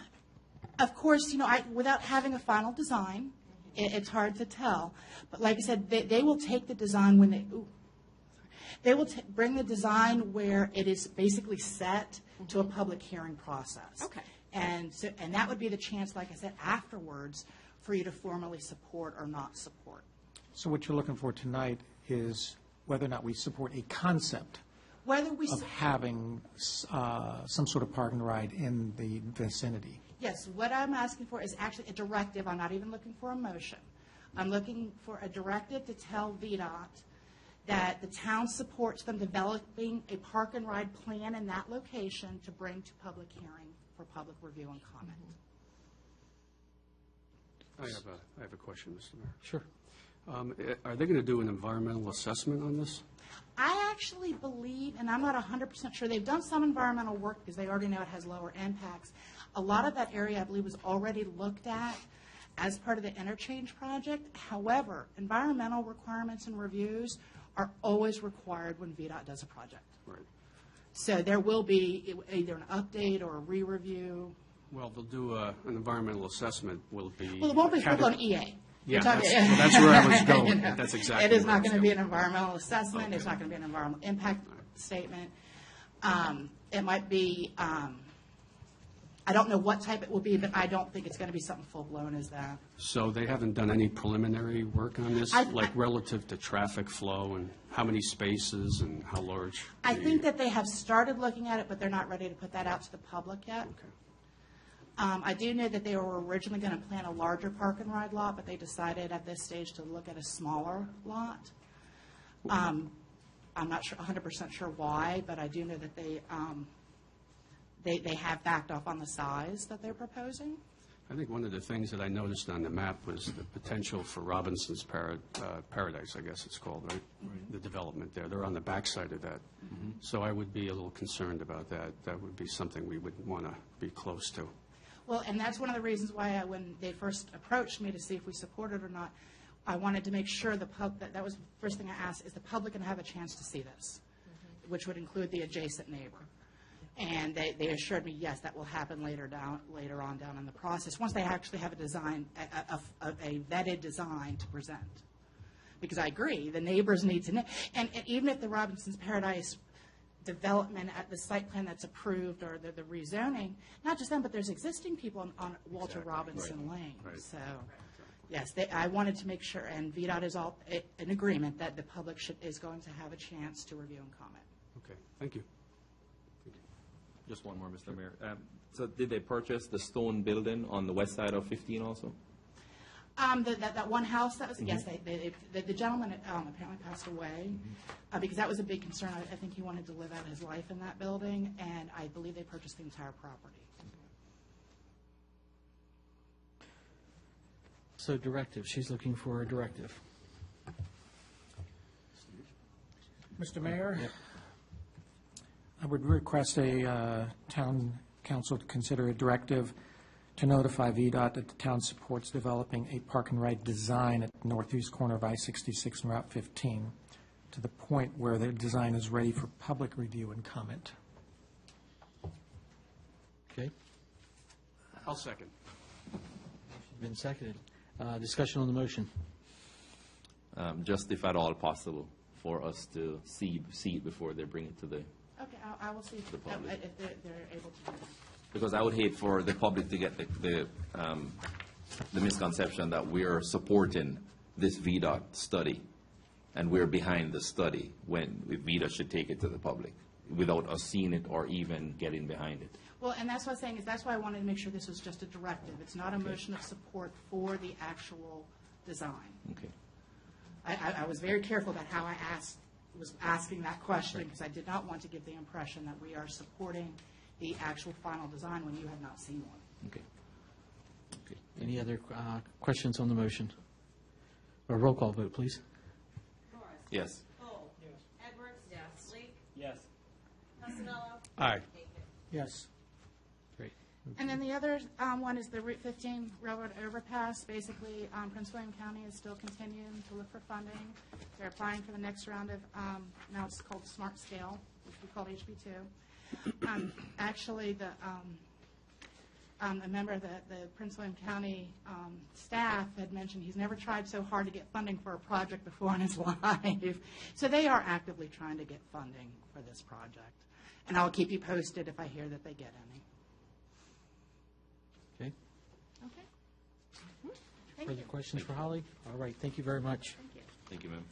Of course, without having a final design, it's hard to tell. But like I said, they will take the design when they will bring the design where it is basically set to a public hearing process. Okay. And that would be the chance, like I said, afterwards for you to formally support or not support. So what you're looking for tonight is whether or not we support a concept of having some sort of park and ride in the vicinity. Yes, what I'm asking for is actually a directive. I'm not even looking for a motion. I'm looking for a directive to tell VDOT that the town supports them developing a park and ride plan in that location to bring to public hearing for public review and comment. I have a question, Mr. Mayor. Sure. Are they going to do an environmental assessment on this? I actually believe, and I'm not 100% sure, they've done some environmental work because they already know it has lower impacts. A lot of that area, I believe, was already looked at as part of the interchange project. However, environmental requirements and reviews are always required when VDOT does a project. Right. So there will be either an update or a re-review. Well, they'll do an environmental assessment. Will it be? Well, it won't be full-blown EA. Yeah, that's where I was going. That's exactly. It is not going to be an environmental assessment. Okay. It's not going to be an environmental impact statement. It might be, I don't know what type it will be, but I don't think it's going to be something full-blown as that. So they haven't done any preliminary work on this, like relative to traffic flow and how many spaces and how large? I think that they have started looking at it, but they're not ready to put that out to the public yet. Okay. I do know that they were originally going to plan a larger park and ride lot, but they decided at this stage to look at a smaller lot. I'm not sure, 100% sure why, but I do know that they have backed off on the size that they're proposing. I think one of the things that I noticed on the map was the potential for Robinson's Paradise, I guess it's called, right? The development there. They're on the backside of that. Mm-hmm. So I would be a little concerned about that. That would be something we would want to be close to. Well, and that's one of the reasons why when they first approached me to see if we support it or not, I wanted to make sure that was the first thing I asked, is the public going to have a chance to see this, which would include the adjacent neighbor. And they assured me, yes, that will happen later on down in the process, once they actually have a design, a vetted design to present. Because I agree, the neighbors need to know. And even if the Robinson's Paradise development at the site plan that's approved or the rezoning, not just them, but there's existing people on Walter Robinson Lane. Right. So, yes, I wanted to make sure, and VDOT is all in agreement that the public is going to have a chance to review and comment. Okay, thank you. Just one more, Mr. Mayor. So did they purchase the stone building on the west side of 15 also? That one house, that was, yes, the gentleman apparently passed away, because that was a big concern. I think he wanted to live out his life in that building, and I believe they purchased the entire property. So directive, she's looking for a directive. Mr. Mayor? Yep. I would request a town council to consider a directive to notify VDOT that the town supports developing a park and ride design at the northeast corner of I-66 and Route 15 to the point where the design is ready for public review and comment. Okay. I'll second. Been seconded. Discussion on the motion. Just if at all possible for us to see it before they bring it to the Okay, I will see if they're able to do that. Because I would hate for the public to get the misconception that we're supporting this VDOT study and we're behind the study when VDOT should take it to the public without us seeing it or even getting behind it. Well, and that's what I'm saying, is that's why I wanted to make sure this was just a directive. It's not a motion of support for the actual design. Okay. I was very careful about how I was asking that question, because I did not want to give the impression that we are supporting the actual final design when you have not seen one. Okay, Any other questions on the motion? A roll call vote, please. Yes. Cole. Edwards. Yes. Leak. Yes. Casanello. Aye. Yes. Great. And then the other one is the Route 15 Railroad Overpass. Basically, Prince William County is still continuing to look for funding. They're applying for the next round of, now it's called Smart Scale, which we call HB2. Actually, a member of the Prince William County staff had mentioned he's never tried so hard to get funding for a project before in his life. So they are actively trying to get funding for this project. And I'll keep you posted if I hear that they get any. Okay. Okay. Thank Further you. questions for Holly? All right, thank you very much. Thank you. Thank you, ma'am.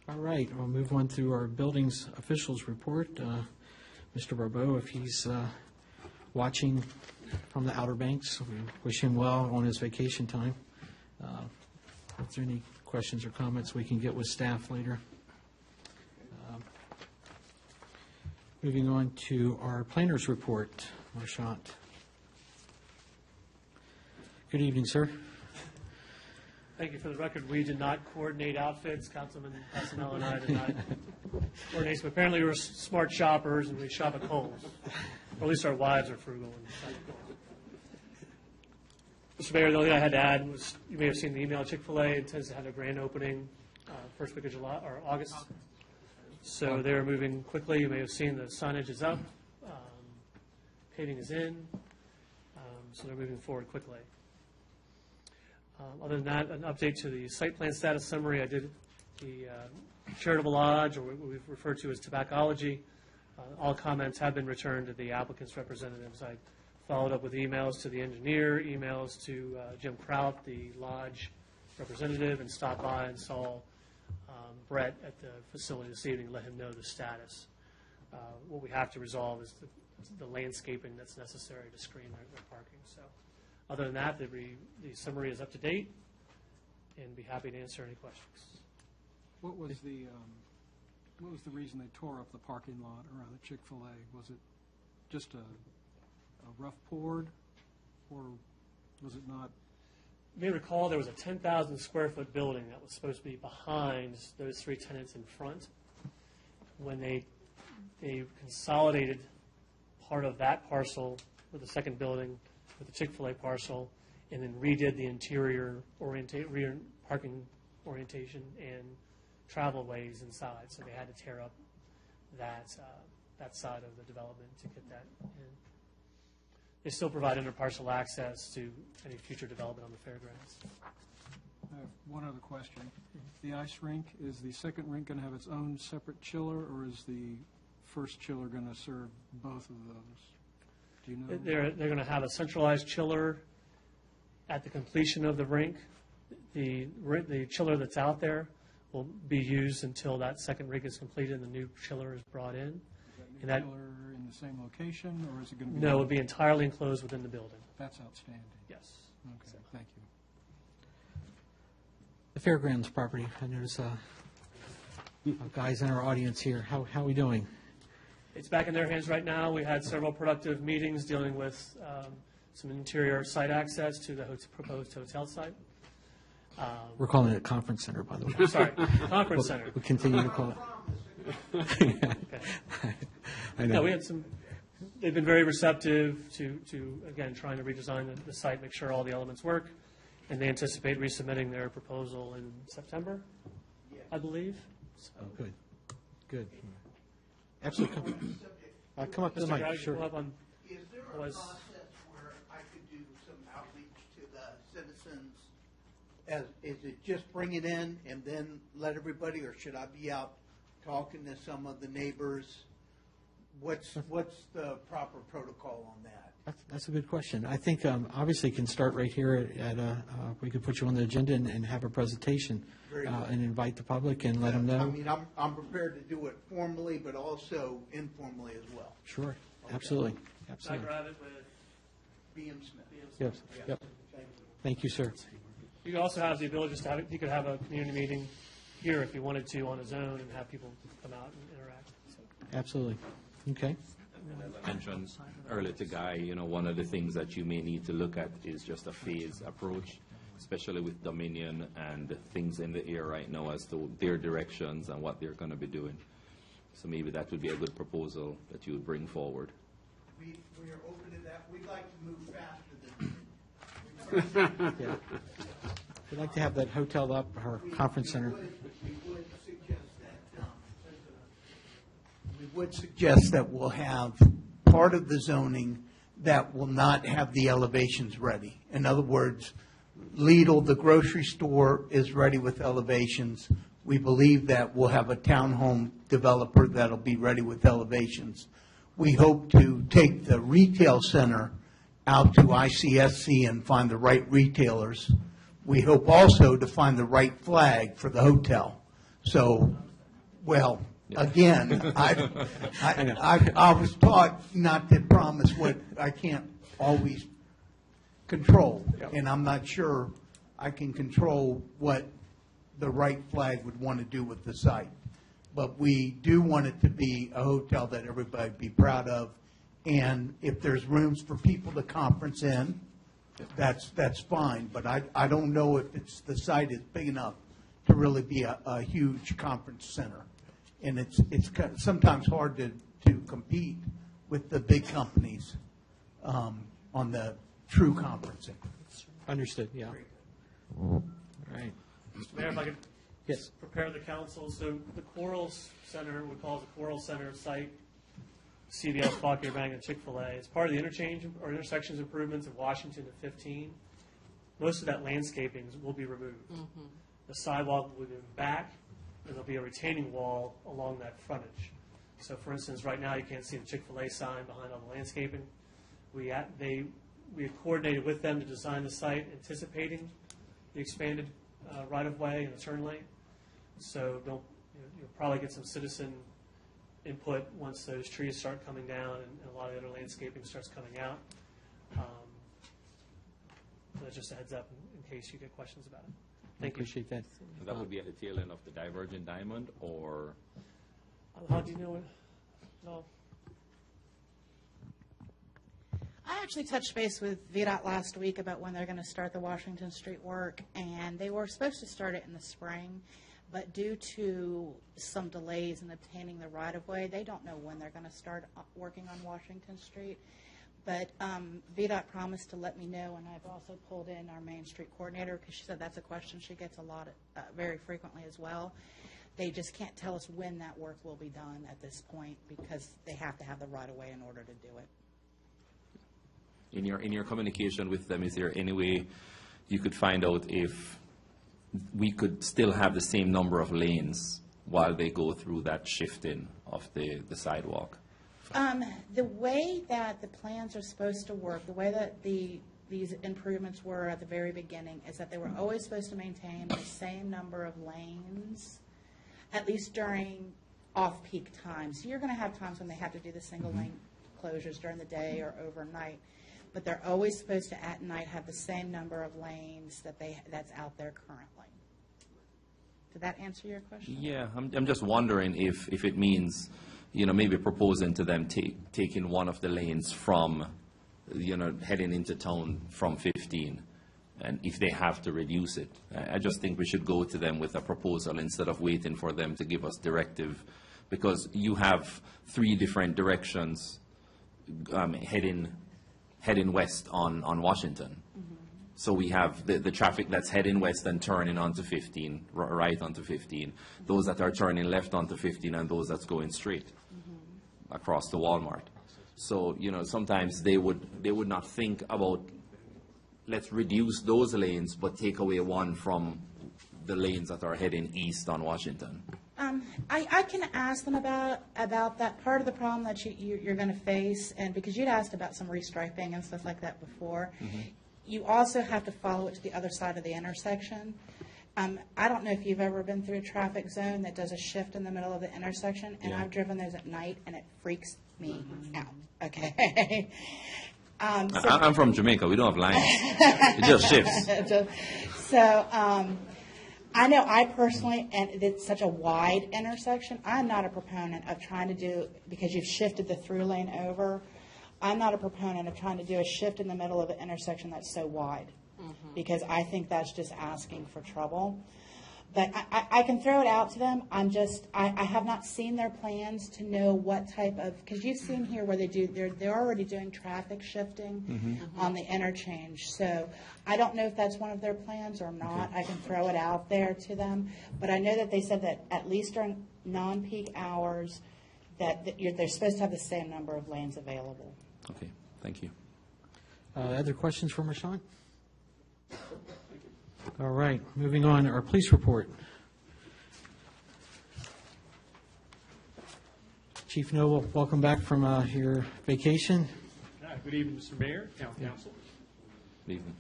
All right, we'll move on to our buildings officials report. Mr. Barbeau, if he's watching from the Outer Banks, we wish him well on his vacation time. If there are any questions or comments, we can get with staff later. Moving on to our planners report, Marchant. Good evening, sir. Thank you. For the record, we did not coordinate outfits. Councilman Casanello and I did not coordinate. But apparently we're smart shoppers and we shop at Kohl's. Or at least our wives are frugal and shop at Kohl's. Mr. Mayor, the only thing I had to add was, you may have seen the email, Chick-fil-A intends to have a grand opening first week of July or August. So they're moving quickly. You may have seen the signage is up. Paving is in. So they're moving forward quickly. Other than that, an update to the site plan status summary. I did the charitable lodge, or what we've referred to as tobaccology. All comments have been returned to the applicant's representatives. I followed up with emails to the engineer, emails to Jim Kraut, the lodge representative, and stopped by and saw Brett at the facility this evening, let him know the status. What we have to resolve is the landscaping that's necessary to screen their parking. So, other than that, the summary is up to date, and be happy to answer any questions. What was the reason they tore up the parking lot around the Chick-fil-A? Was it just a rough poured, or was it not? You may recall there was a 10,000 square foot building that was supposed to be behind those three tenants in front. When they consolidated part of that parcel with the second building with the Chick-fil-A parcel, and then redid the interior parking orientation and travel ways inside. So they had to tear up that side of the development to get that in. They still provide interparcel access to any future development on the fairgrounds. I have one other question. The ice rink, is the second rink going to have its own separate chiller, or is the first chiller going to serve both of those? Do you know? They're going to have a centralized chiller at the completion of the rink. The chiller that's out there will be used until that second rink is completed and the new chiller is brought in. Is that new chiller in the same location, or is it going to be? No, it would be entirely enclosed within the building. That's outstanding. Yes. Okay, thank you. The fairgrounds property, I notice guys in our audience here. How are we doing? It's back in their hands right now. We had several productive meetings dealing with some interior site access to the proposed hotel site. We're calling it a conference center, by the way. Sorry, conference center. We'll continue to call it. I know. No, we had some. They've been very receptive to again trying to redesign the site, make sure all the elements work, and they anticipate resubmitting their proposal in September, I believe. So. Oh, good, good. Absolutely. Come up to the Mr. mic. Gregg, Sure. come up on- Is there a process where I could do some outreach to the citizens? Is it just bring it in and then let everybody, or should I be out talking to some of the neighbors? What's the proper protocol on that? That's a good question. I think obviously can start right here at we could put you on the agenda and have a presentation and invite the public and let them know. I mean, I'm prepared to do it formally, but also informally as well. Sure, absolutely, absolutely. I grab it with B.M. Smith. Yes, yep. Thank you, sir. You could also have the ability just to have, you could have a community meeting here if you wanted to on his own and have people come out and interact. So. Absolutely. Okay. mentioned earlier to Guy, one of the things that you may need to look at is just a phased approach, especially with Dominion and things in the air right now as to their directions and what they're going to be doing. So maybe that would be a good proposal that you would bring forward. We are open to that. We'd like to move faster than. Yeah. We'd like to have that hotel up, our conference center. We would suggest that we'll have part of the zoning that will not have the elevations ready. In other words, Lidl, the grocery store, is ready with elevations. We believe that we'll have a townhome developer that'll be ready with elevations. We hope to take the retail center out to ICSC and find the right retailers. We hope also to find the right flag for the hotel. So, well, again, I was taught not to promise what I can't always control, and I'm not sure I can control what the right flag would want to do with the site. But we do want it to be a hotel that everybody would be proud of, and if there's rooms for people to conference in, that's fine. But I don't know if the site is big enough to really be a huge conference center. And it's sometimes hard to compete with the big companies on the true conferencing. Understood, yeah. All right. Mr. Mayor, if I could Yes. prepare the council. So the Quarles Center, we call it the Quarles Center site, CVS, Fauquier Bank, and Chick-fil-A. It's part of the interchange or intersections improvements of Washington to 15. Most of that landscaping will be removed. The sidewalk will be moved back, and there'll be a retaining wall along that frontage. So, for instance, right now you can't see the Chick-fil-A sign behind all the landscaping. We had coordinated with them to design the site anticipating the expanded right-of-way and the turn lane. So you'll probably get some citizen input once those trees start coming down and a lot of the other landscaping starts coming out. That's just a heads up in case you get questions about it. Thank you. Appreciate that. That would be at the tail end of the Divergent Diamond, or? How do you know it? No. I actually touched base with VDOT last week about when they're going to start the Washington Street work, and they were supposed to start it in the spring, but due to some delays in obtaining the right-of-way, they don't know when they're going to start working on Washington Street. But VDOT promised to let me know, and I've also pulled in our Main Street coordinator because she said that's a question she gets a lot, very frequently as well. They just can't tell us when that work will be done at this point because they have to have the right-of-way in order to do it. In your communication with them, is there any way you could find out if we could still have the same number of lanes while they go through that shifting of the sidewalk? The way that the plans are supposed to work, the way that these improvements were at the very beginning, is that they were always supposed to maintain the same number of lanes, at least during off-peak times. So you're going to have times when they have to do the single lane closures during the day or overnight, but they're always supposed to at night have the same number of lanes that's out there currently. Did that answer your question? Yeah, I'm just wondering if it means, maybe proposing to them taking one of the lanes from, heading into town from 15, and if they have to reduce it. I just think we should go to them with a proposal instead of waiting for them to give us directive, because you have 3 different directions heading west on Washington. So we have the traffic that's heading west and turning onto 15, right onto 15, those that are turning left onto 15, and those that's going straight across the Walmart. So, sometimes they would not think about, let's reduce those lanes, but take away one from the lanes that are heading east on Washington. I can ask them about that. Part of the problem that you're going to face, and because you'd asked about some restriping and stuff like that before, you also have to follow it to the other side of the intersection. I don't know if you've ever been through a traffic zone that does a shift in the middle of the intersection, and I've driven those at night, and it freaks me out, okay? I'm from Jamaica. We don't have lines. It just shifts. So I know I personally, and it's such a wide intersection, I'm not a proponent of trying to do, because you've shifted the through lane over, I'm not a proponent of trying to do a shift in the middle of an intersection that's so wide, because I think that's just asking for trouble. But I can throw it out to them. I have not seen their plans to know what type of, because you've seen here where they're already doing traffic shifting on the interchange. So I don't know if that's one of their plans or not. I can throw it out there to them. But I know that they said that at least during non-peak hours, that they're supposed to have the same number of lanes available. Okay, thank you. Other questions for Marshawn? All right, moving on, our police report. Chief Noble, welcome back from your vacation. Good evening, Mr. Mayor, Town Council. Good evening.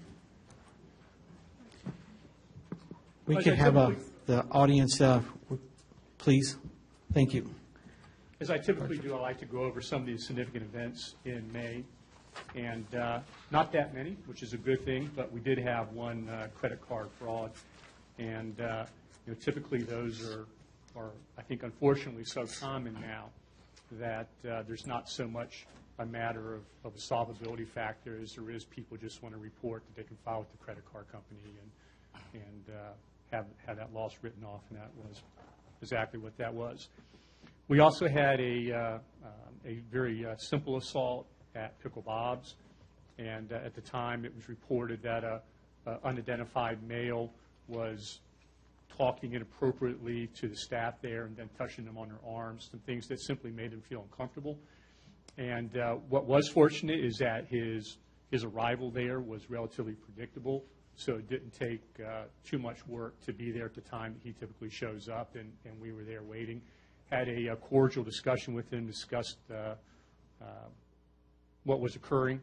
We could have the audience, please. Thank you. As I typically do, I like to go over some of these significant events in May. And not that many, which is a good thing, but we did have one credit card fraud. And typically those are, I think, unfortunately so common now that there's not so much a matter of a solvability factor as there is people just want to report that they can file with the credit card company and have that loss written off, and that was exactly what that was. We also had a very simple assault at Pickle Bob's, and at the time it was reported that a unidentified male was talking inappropriately to the staff there and then touching them on their arms, some things that simply made them feel uncomfortable. And what was fortunate is that his arrival there was relatively predictable, so it didn't take too much work to be there at the time that he typically shows up, and we were there waiting. Had a cordial discussion with him, discussed what was occurring.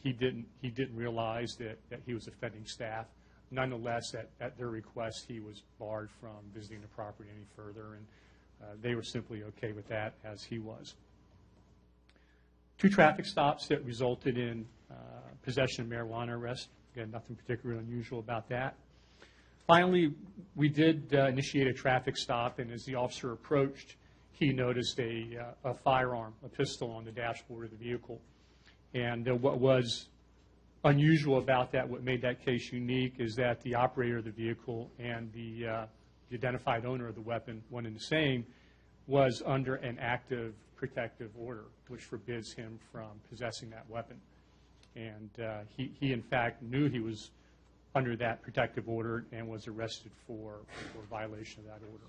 He didn't realize that he was offending staff. Nonetheless, at their request, he was barred from visiting the property any further, and they were simply okay with that, as he was. 2 traffic stops that resulted in possession of marijuana arrest. Again, nothing particularly unusual about that. Finally, we did initiate a traffic stop, and as the officer approached, he noticed a firearm, a pistol on the dashboard of the vehicle. And what was unusual about that, what made that case unique, is that the operator of the vehicle and the identified owner of the weapon, one and the same, was under an active protective order, which forbids him from possessing that weapon. And he in fact, knew he was under that protective order and was arrested for violation of that order.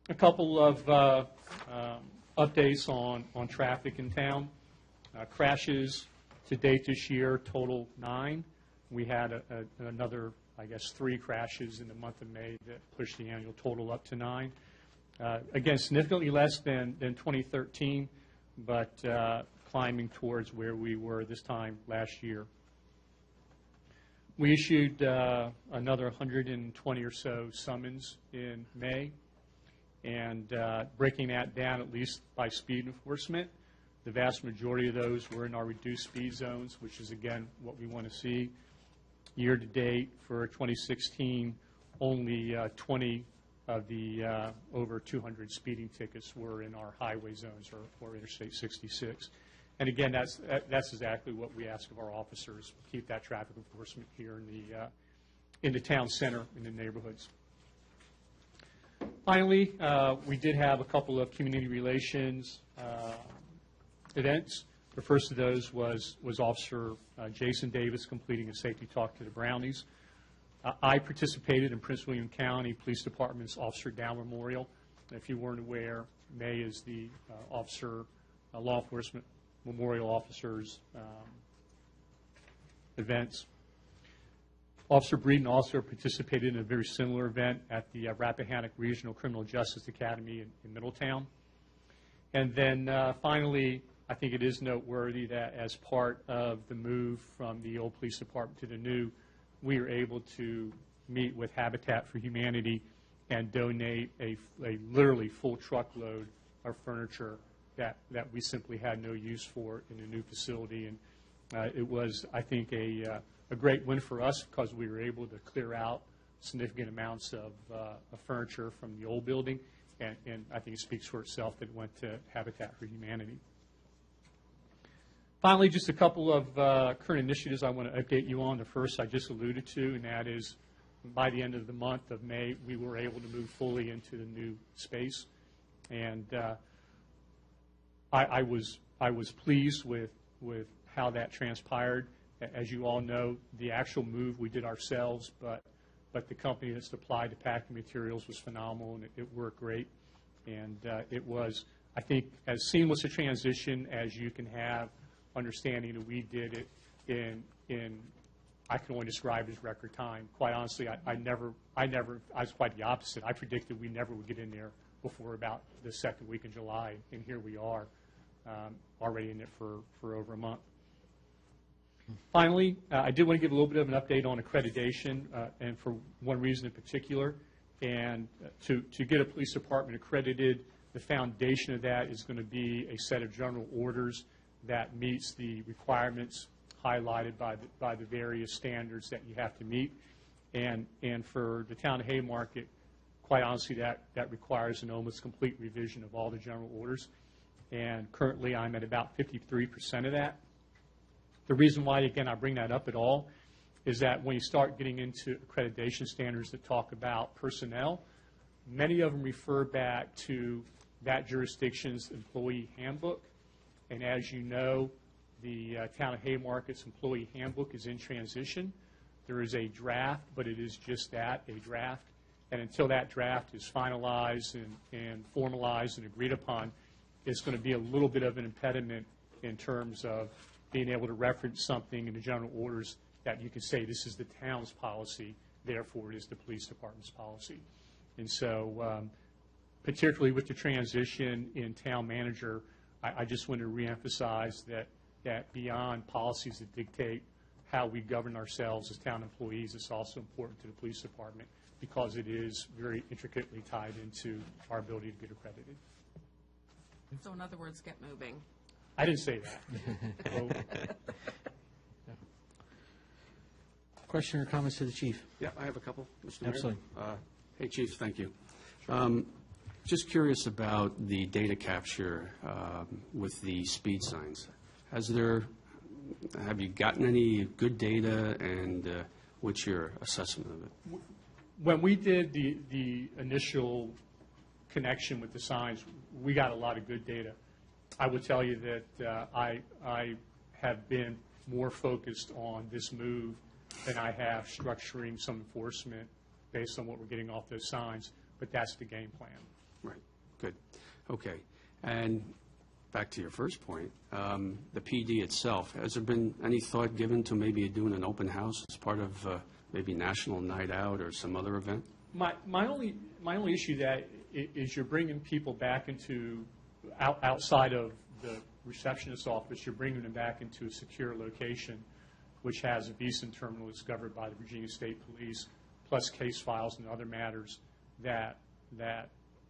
A couple of updates on traffic in town. Crashes to date this year total 9. We had another, I guess, 3 crashes in the month of May that pushed the annual total up to 9. Again, significantly less than 2013, but climbing towards where we were this time last year. We issued another 120 or so summons in May, and breaking that down at least by speed enforcement, the vast majority of those were in our reduced speed zones, which is, again, what we want to see. Year to date for 2016, only 20 of the over 200 speeding tickets were in our highway zones or Interstate 66. And again, that's exactly what we ask of our officers, keep that traffic enforcement here in the town center, in the neighborhoods. Finally, we did have a couple of community relations events. The first of those was Officer Jason Davis completing a safety talk to the Brownies. I participated in Prince William County Police Department's Officer Down Memorial. And if you weren't aware, May is the law enforcement memorial officers events. Officer Breeden also participated in a very similar event at the Rappahannock Regional Criminal Justice Academy in Middletown. And then finally, I think it is noteworthy that as part of the move from the old police department to the new, we were able to meet with Habitat for Humanity and donate a literally full truckload of furniture that we simply had no use for in the new facility. And it was, I think, a great win for us because we were able to clear out significant amounts of furniture from the old building and I think it speaks for itself that it went to Habitat for Humanity. Finally, just a couple of current initiatives I want to update you on. The first I just alluded to, and that is by the end of the month of May, we were able to move fully into the new space. And I was pleased with how that transpired. As you all know, the actual move we did ourselves, but the company that supplied the packing materials was phenomenal, and it worked great. And it was, I think, as seamless a transition as you can have, understanding that we did it in I can only describe it as record time. Quite honestly, I was quite the opposite. I predicted we never would get in there before about the second week in July, and here we are, already in it for over a month. Finally, I did want to give a little bit of an update on accreditation, and for one reason in particular. And to get a police department accredited, the foundation of that is going to be a set of general orders that meets the requirements highlighted by the various standards that you have to meet. And for the town of Haymarket, quite honestly, that requires an almost complete revision of all the general orders. And currently, I'm at about 53% of that. The reason why, again, I bring that up at all is that when you start getting into accreditation standards that talk about personnel, many of them refer back to that jurisdiction's employee handbook. And as you know, the town of Haymarket's employee handbook is in transition. There is a draft, but it is just that, a draft. And until that draft is finalized and formalized and agreed upon, it's going to be a little bit of an impediment in terms of being able to reference something in the general orders that you can say this is the town's policy, therefore it is the police department's policy. And so particularly with the transition in town manager, I just want to reemphasize that beyond policies that dictate how we govern ourselves as town employees, it's also important to the police department because it is very intricately tied into our ability to get accredited. So in other words, get moving. I didn't say that. Question or comments to the chief? Yeah, I have a couple, Mr. Mayor. Absolutely. Hey, Chief, thank you. Just curious about the data capture with the speed signs. Have you gotten any good data, and what's your assessment of it? When we did the initial connection with the signs, we got a lot of good data. I would tell you that I have been more focused on this move than I have structuring some enforcement based on what we're getting off those signs, but that's the game plan. Right, good. Okay. And back to your first point, the PD itself, has there been any thought given to maybe doing an open house as part of maybe National Night Out or some other event? My only issue that is you're bringing people back into outside of the receptionist's office, you're bringing them back into a secure location, which has a Beeson terminal that's governed by the Virginia State Police, plus case files and other matters that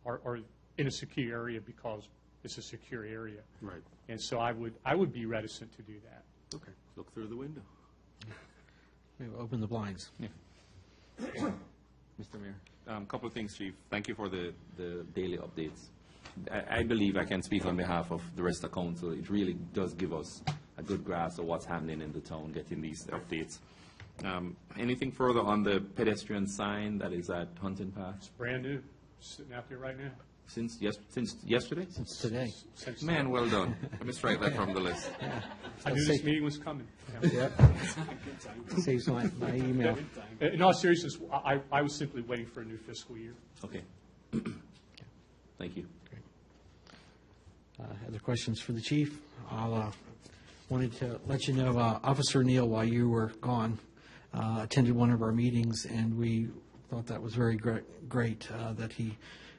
are in a secure area because it's a secure area. Right. And so I would be reticent to do that. Okay. Look through the window. Maybe open the blinds. Yeah. Mr. Mayor, a couple of things, Chief. Thank you for the daily updates. I believe I can speak on behalf of the rest of the council. It really does give us a good grasp of what's happening in the town, getting these updates. Anything further on the pedestrian sign that is at Hunting Path? It's brand new, sitting out there right now. Since yesterday? Since today. Man, well done. Let me strike that from the list. I knew this meeting was coming. Yeah. Saves my email. In all seriousness, I was simply waiting for a new fiscal year. Okay. Thank you. Other questions for the chief? I wanted to let you know, Officer Neal, while you were gone, attended one of our meetings, and we thought that was very great that he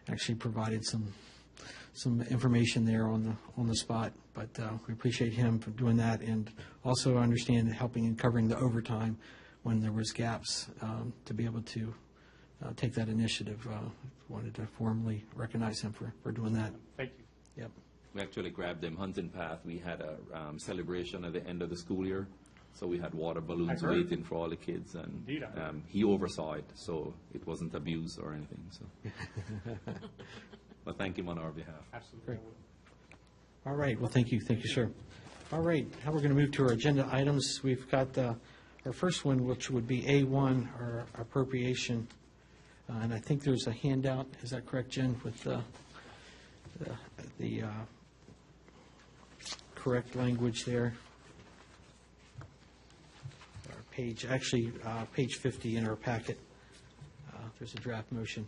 actually provided some information there on the spot. But we appreciate him for doing that, and also understand helping and covering the overtime when there was gaps to be able to take that initiative. Wanted to formally recognize him for doing that. Thank you. Yep. We actually grabbed them Hunting Path. We had a celebration at the end of the school year, so we had water balloons waiting for all the kids, and he oversaw it, so it wasn't abuse or anything. So. but thank him on our behalf. Absolutely. All right, well, thank you, sir. All right, now we're going to move to our agenda items. We've got our first one, which would be A1, our appropriation, and I think there's a handout, is that correct, Jen, with the correct language there? Our page, actually, page 50 in our packet, there's a draft motion.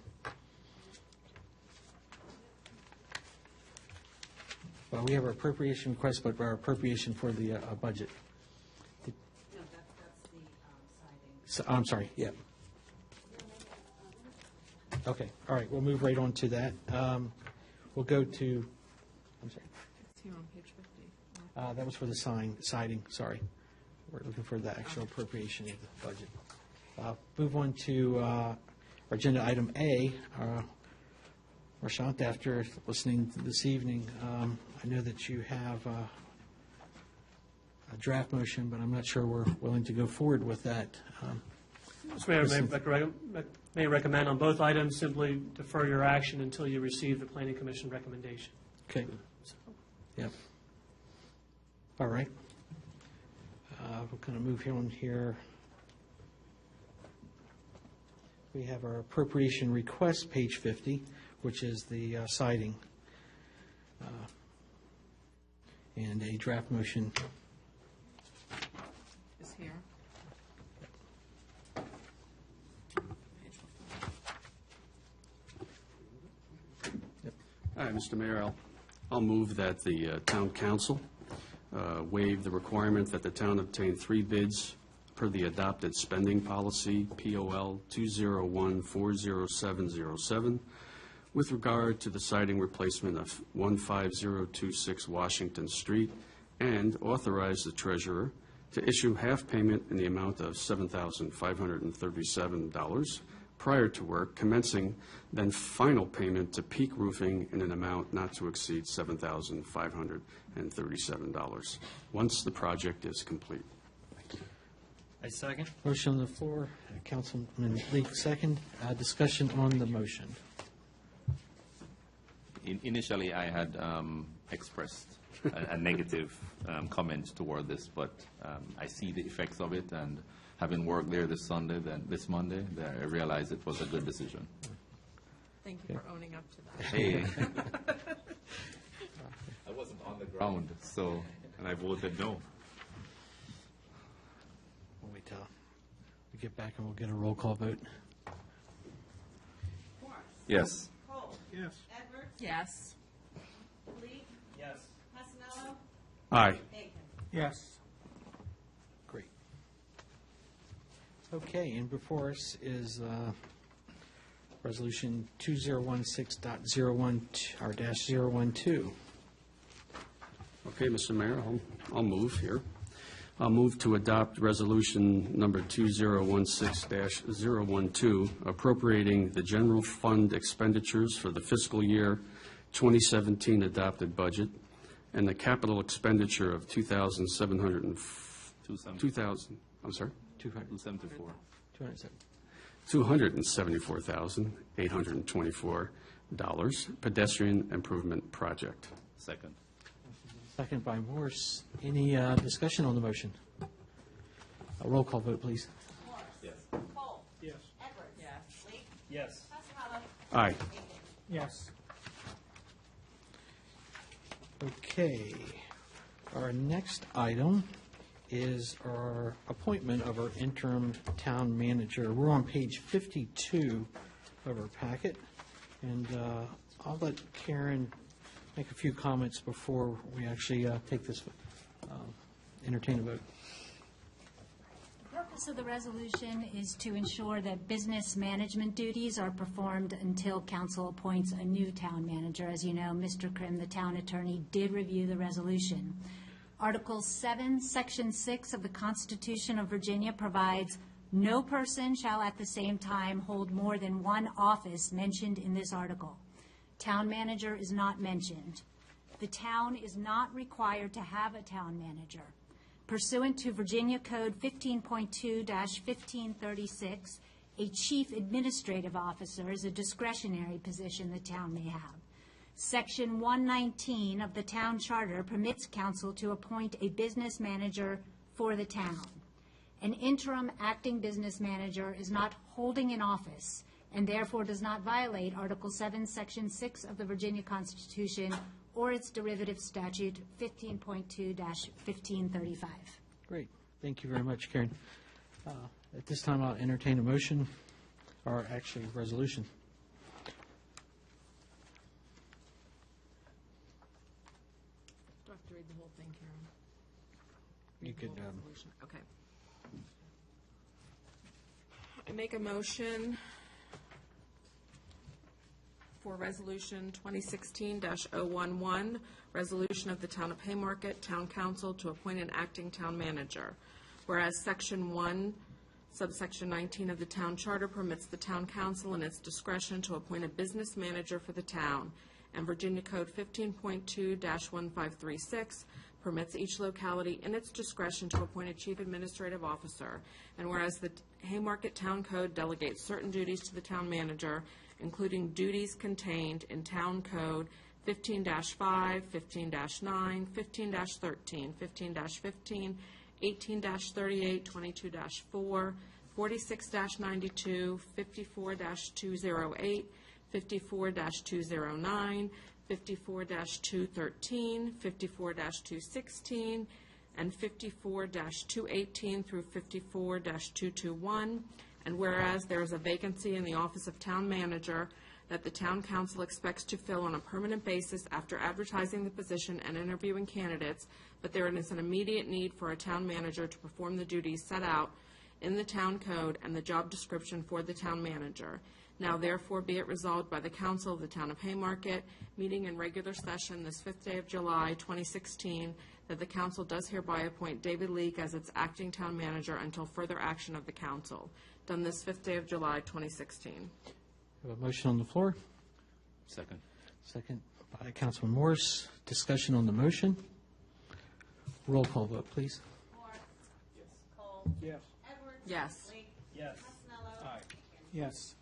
Well, we have our appropriation request, but our appropriation for the budget. No, that's the siding. I'm sorry, yeah. Okay, all right, we'll move right on to that. We'll go to, I'm sorry. It's here on page 50. That was for the siding, sorry. We're looking for the actual appropriation of the budget. Move on to our agenda item A. Marchant, after listening this evening, I know that you have a draft motion, but I'm not sure we're willing to go forward with that. Mr. Mayor, may recommend on both items simply defer your action until you receive the Planning Commission recommendation. Okay. Yep. All right. We're going to move here on here. We have our appropriation request, page 50, which is the siding. And a draft motion. Is here. All right, Mr. Mayor, I'll move that the town council waive the requirement that the town obtain 3 bids per the adopted spending policy, POL 201-40707, with regard to the siding replacement of 15026 Washington Street, and authorize the treasurer to issue half payment in the amount of $7,537 prior to work commencing, then final payment to Peak Roofing in an amount not to exceed $7,537 once the project is complete. I second. Motion on the floor, Councilman Leek, second. Discussion on the motion. Initially, I had expressed a negative comment toward this, but I see the effects of it, and having worked there this Monday, I realized it was a good decision. Thank you for owning up to that. Hey. I wasn't on the ground, and I voted no. We'll wait till we get back and we'll get a roll call vote. Morris. Yes. Cole. Yes. Edwards. Yes. Lee. Yes. Passanello. Aye. Aiken. Yes. Great. Okay, and before us is Resolution 2016.012. Okay, Mr. Mayor, I'll move here. I'll move to adopt Resolution Number 2016-012, appropriating the general fund expenditures for the fiscal year 2017 adopted budget and the capital expenditure of $274,824 pedestrian improvement project. Second. Second by Morse. Any discussion on the motion? A roll call vote, please. Morris. Yes. Cole. Yes. Edwards. Yes. Lee. Yes. Passanello. Aye. Aiken. Yes. Okay. Our next item is our appointment of our interim town manager. We're on page 52 of our packet, and I'll let Karen make a few comments before we actually take this, entertain a vote. The purpose of the resolution is to ensure that business management duties are performed until council appoints a new town manager. As you know, Mr. Krim, the town attorney, did review the resolution. Article 7, Section 6 of the Constitution of Virginia provides, "No person shall at the same time hold more than one office mentioned in this article." Town manager is not mentioned. The town is not required to have a town manager. Pursuant to Virginia Code 15.2-1536, a chief administrative officer is a discretionary position the town may have. Section 119 of the town charter permits council to appoint a business manager for the town. An interim acting business manager is not holding an office and therefore does not violate Article 7, Section 6 of the Virginia Constitution or its derivative statute 15.2-1535. Great. Thank you very much, Karen. At this time, I'll entertain a motion, or actually, resolution. Do I have to read the whole thing, Karen? You could, Okay. I make a motion for Resolution 2016-011, resolution of the Town of Haymarket, Town Council to appoint an acting town manager. Whereas Section 1, subsection 19 of the Town Charter permits the Town Council in its discretion to appoint a business manager for the town, and Virginia Code 15.2-1536 permits each locality in its discretion to appoint a chief administrative officer. And whereas the Haymarket Town Code delegates certain duties to the town manager, including duties contained in Town Code 15-5, 15-9, 15-13, 15-15, 18-38, 22-4, 46-92, 54-208, 54-209, 54-213, 54-216, and 54-218 through 54-221. And whereas there is a vacancy in the office of town manager that the town council expects to fill on a permanent basis after advertising the position and interviewing candidates, but there is an immediate need for a town manager to perform the duties set out in the town code and the job description for the town manager. Now therefore be it resolved by the council of the town of Haymarket, meeting in regular session this 5th day of July, 2016, that the council does hereby appoint David Leake as its acting town manager until further action of the council. Done this 5th day of July, 2016. We have a motion on the floor. Second. Second by Councilman Morris. Discussion on the motion. Roll call vote, please. Morris. Yes. Cole. Yes. Edwards. Yes. Leak. Yes. Costello. Aye. Yes.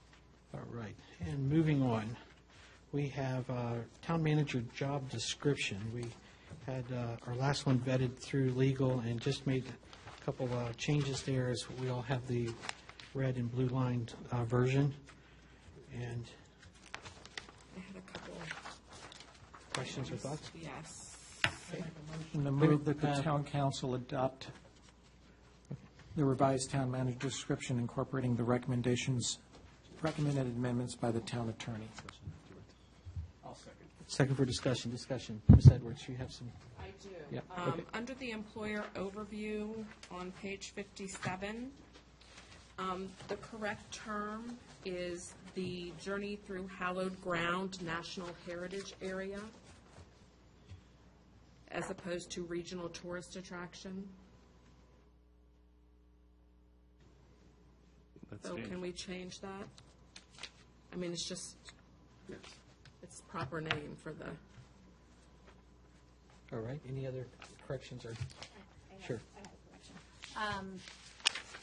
All right, and moving on, we have town manager job description. We had our last one vetted through legal and just made a couple changes there, as we all have the red and blue lined version. And I had a couple. questions or thoughts? Yes. And the move that the town council adopt the revised town manager description incorporating the recommended amendments by the town attorney. I'll second. Second for discussion. Ms. Edwards, you have some? I do. Yeah, okay. Under the employer overview on page 57, the correct term is the Journey Through Hallowed Ground National Heritage Area, as opposed to regional tourist attraction. So can we change that? I mean, it's just, it's proper name for the. All right, any other corrections or? Sure. I have a correction.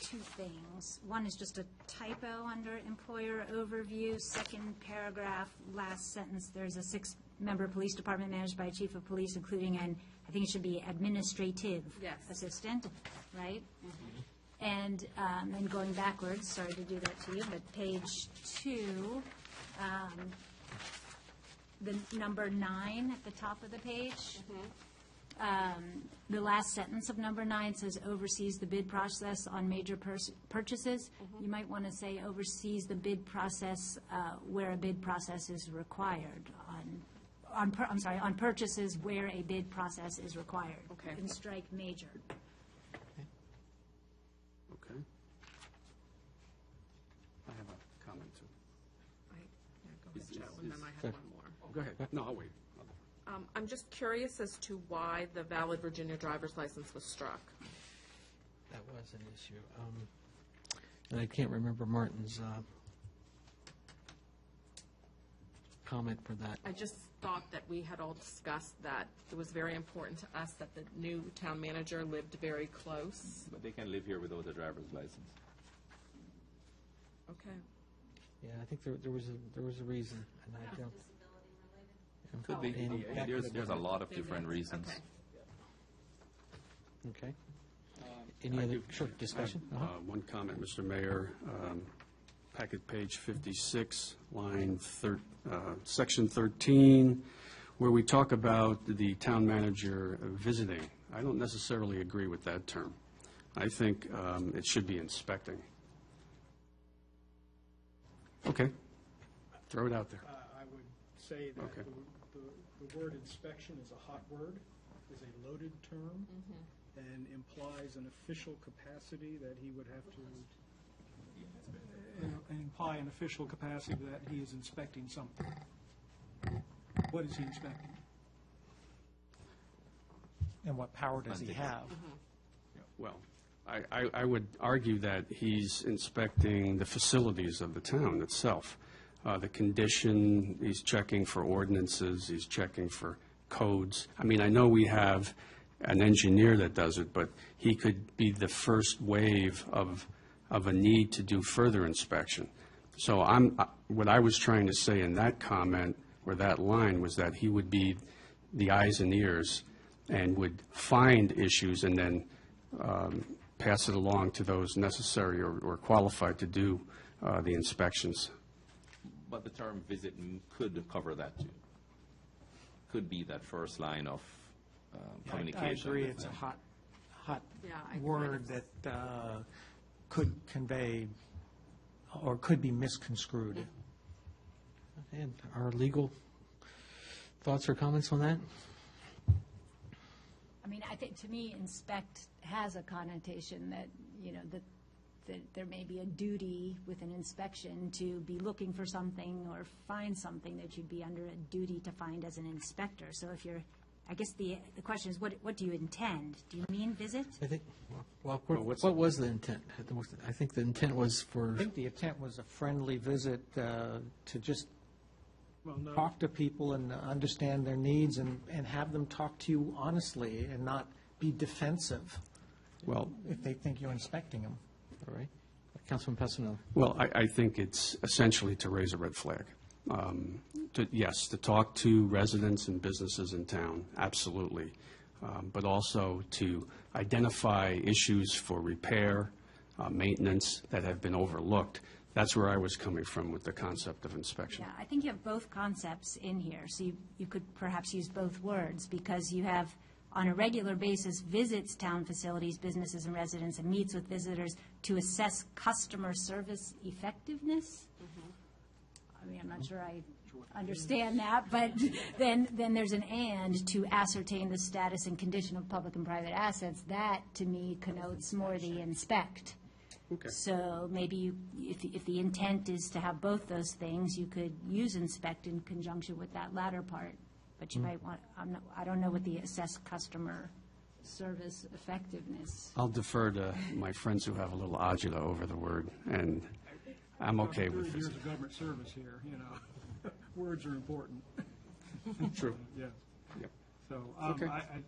Two things. One is just a typo under employer overview, second paragraph, last sentence. There's a 6-member police department managed by a chief of police, including an, I think it should be administrative assistant, right? Mm-hmm. And then going backwards, sorry to do that to you, but page 2, the number 9 at the top of the page. The last sentence of number 9 says oversees the bid process on major purchases. You might want to say oversees the bid process where a bid process is required, on purchases where a bid process is required. Okay. You can strike major. Okay. I have a comment too. Go ahead, Joe, and then I have one more. Go ahead. No, I'll wait. I'm just curious as to why the valid Virginia driver's license was struck. That was an issue. And I can't remember Martin's comment for that. I just thought that we had all discussed that it was very important to us that the new town manager lived very close. But they can live here without a driver's license. Okay. Yeah, I think there was a reason, and I don't. Could be. And that could have There's a been- lot of different reasons. Okay. Any other short discussion? One comment, Mr. Mayor. Packet page 56, section 13, where we talk about the town manager visiting. I don't necessarily agree with that term. I think it should be inspecting. Okay. Throw it out there. I would say that Okay. the word inspection is a hot word, is a loaded term, and implies an official capacity that he would have to, imply an official capacity that he is inspecting something. What is he inspecting? And what power does he have? Well, I would argue that he's inspecting the facilities of the town itself. The condition, he's checking for ordinances, he's checking for codes. I mean, I know we have an engineer that does it, but he could be the first wave of a need to do further inspection. So what I was trying to say in that comment, or that line, was that he would be the eyes and ears and would find issues and then pass it along to those necessary or qualified to do the inspections. But the term visit could cover that too. Could be that first line of communication. I agree, with it's a them. hot Yeah, I word kind that could convey or could be misconstrued. And our legal thoughts or comments on that? I mean, I think, to me, inspect has a connotation that, that there may be a duty with an inspection to be looking for something or find something that you'd be under a duty to find as an inspector. So if you're, I guess the question is, what do you intend? Do you mean visit? I think, what was the intent? I think the intent was for, I think the intent was a friendly visit to just Well, no. talk to people and understand their needs and have them talk to you honestly and not be defensive Well, if they think you're inspecting them. all right. Councilman Passanelli. well, I think it's essentially to raise a red flag. Yes, to talk to residents and businesses in town, absolutely. But also to identify issues for repair, maintenance that have been overlooked. That's where I was coming from with the concept of inspection. Yeah, I think you have both concepts in here, so you could perhaps use both words, because you have, on a regular basis, visits town facilities, businesses, and residents, and meets with visitors to assess customer service effectiveness. I mean, I'm not sure I understand that, but then there's an and to ascertain the status and condition of public and private assets. That, to me, connotes more the inspect. Okay. So maybe if the intent is to have both those things, you could use inspect in conjunction with that latter part. But you might want, I don't know what the assess customer service effectiveness. I'll defer to my friends who have a little agita over the word, and I'm okay with 30 this. years of government service here, words are important. True. Yeah. Yep. So Okay.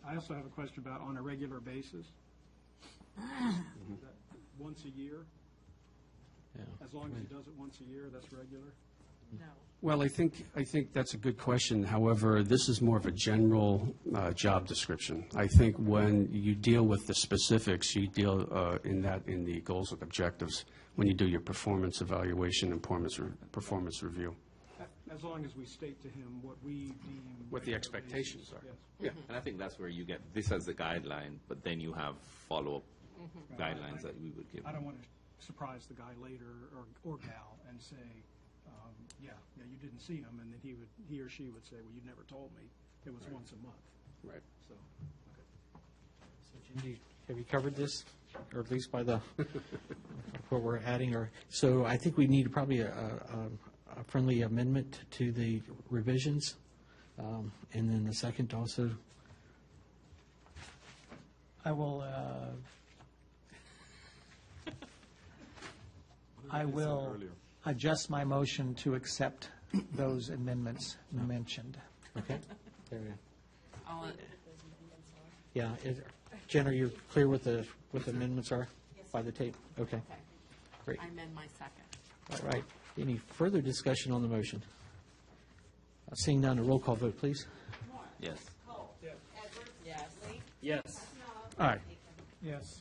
I also have a question about on a regular basis. Once a year? Yeah. As long as he does it once a year, that's regular? No. Well, I think that's a good question. However, this is more of a general job description. I think when you deal with the specifics, you deal in the goals and objectives when you do your performance evaluation and performance review. As long as we state to him what we deem. What the regular expectations basis, are. yes. Yeah, and I think that's where you get this as the guideline, but then you have follow-up guidelines that we would give. I don't want to surprise the guy later, or gal, and say, yeah, you didn't see him, and then he or she would say, well, you never told me. It was once a month. Right. So, So, Jim, have you covered this, or at least by the, what we're adding? So I think we need probably a friendly amendment to the revisions, and then the second also. I will adjust my motion to accept those amendments mentioned. Okay. There we go. All in- Yeah. Jen, are you clear with the amendments are by the tape? Okay. Okay. Great. I amend my second. All right. Any further discussion on the motion? Seeing none, a roll call vote, please. Yes. Yes. Aye. Yes.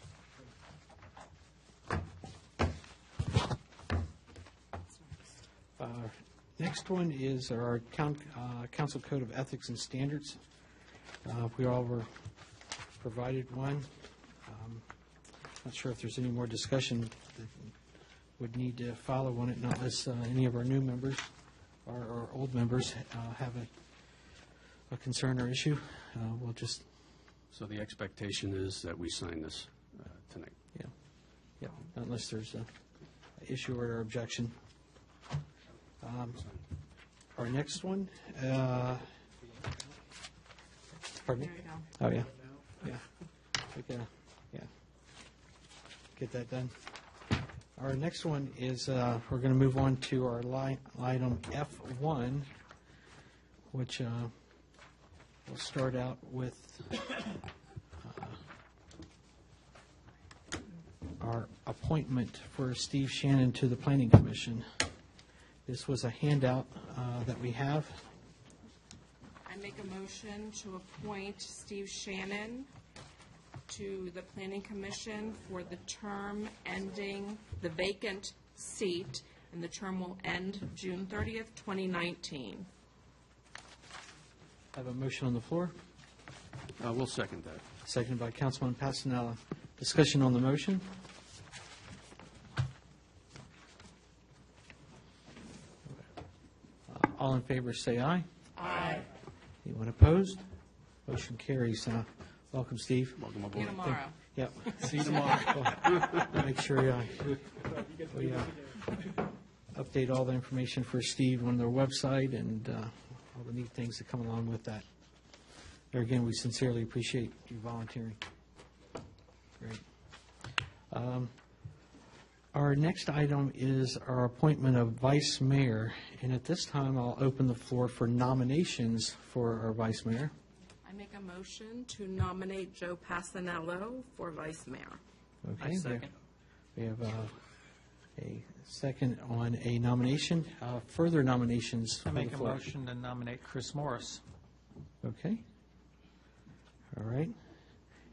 Next one is our Council Code of Ethics and Standards. We all were provided one. Not sure if there's any more discussion that would need to follow on it, not unless any of our new members or old members have a concern or issue. We'll just, So the expectation is that we sign this tonight. yeah, unless there's an issue or objection. Our next one, pardon me? There you go. Oh, yeah, yeah. We can, yeah. Get that done. Our next one is, we're going to move on to our item F1, which we'll start out with our appointment for Steve Shannon to the Planning Commission. This was a handout that we have. I make a motion to appoint Steve Shannon to the Planning Commission for the term ending the vacant seat, and the term will end June 30th, 2019. Have a motion on the floor, We'll second that. seconded by Councilman Passanella. Discussion on the motion? All in favor, say aye. Aye. Anyone opposed? Motion carries. Welcome, Steve. Welcome See aboard. you tomorrow. Yep. See you tomorrow. Make sure we update all the information for Steve on their website and all the neat things that come along with that. There again, we sincerely appreciate you volunteering. Great. Our next item is our appointment of vice mayor, and at this time, I'll open the floor for nominations for our vice mayor. I make a motion to nominate Joe Passanello for vice mayor. Okay. I second. We have a second on a nomination. Further nominations I from make the a floor. motion to nominate Chris Morris. Okay. All right.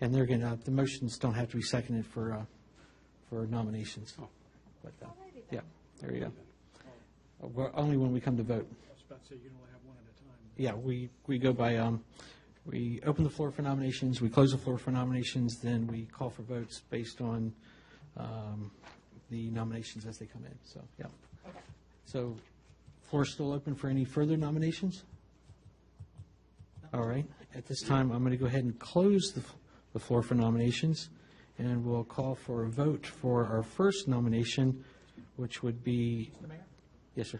And they're going to, the motions don't have to be seconded for nominations. But, yeah, there you go. Well, only when we come to vote. I was about to say, you can only have one at a time. Yeah, we go by, we open the floor for nominations, we close the floor for nominations, then we call for votes based on the nominations as they come in, so, yeah. So, floor still open for any further nominations? All right, at this time, I'm going to go ahead and close the floor for nominations, and we'll call for a vote for our first nomination, which would be, Mr. Mayor, yes, sir.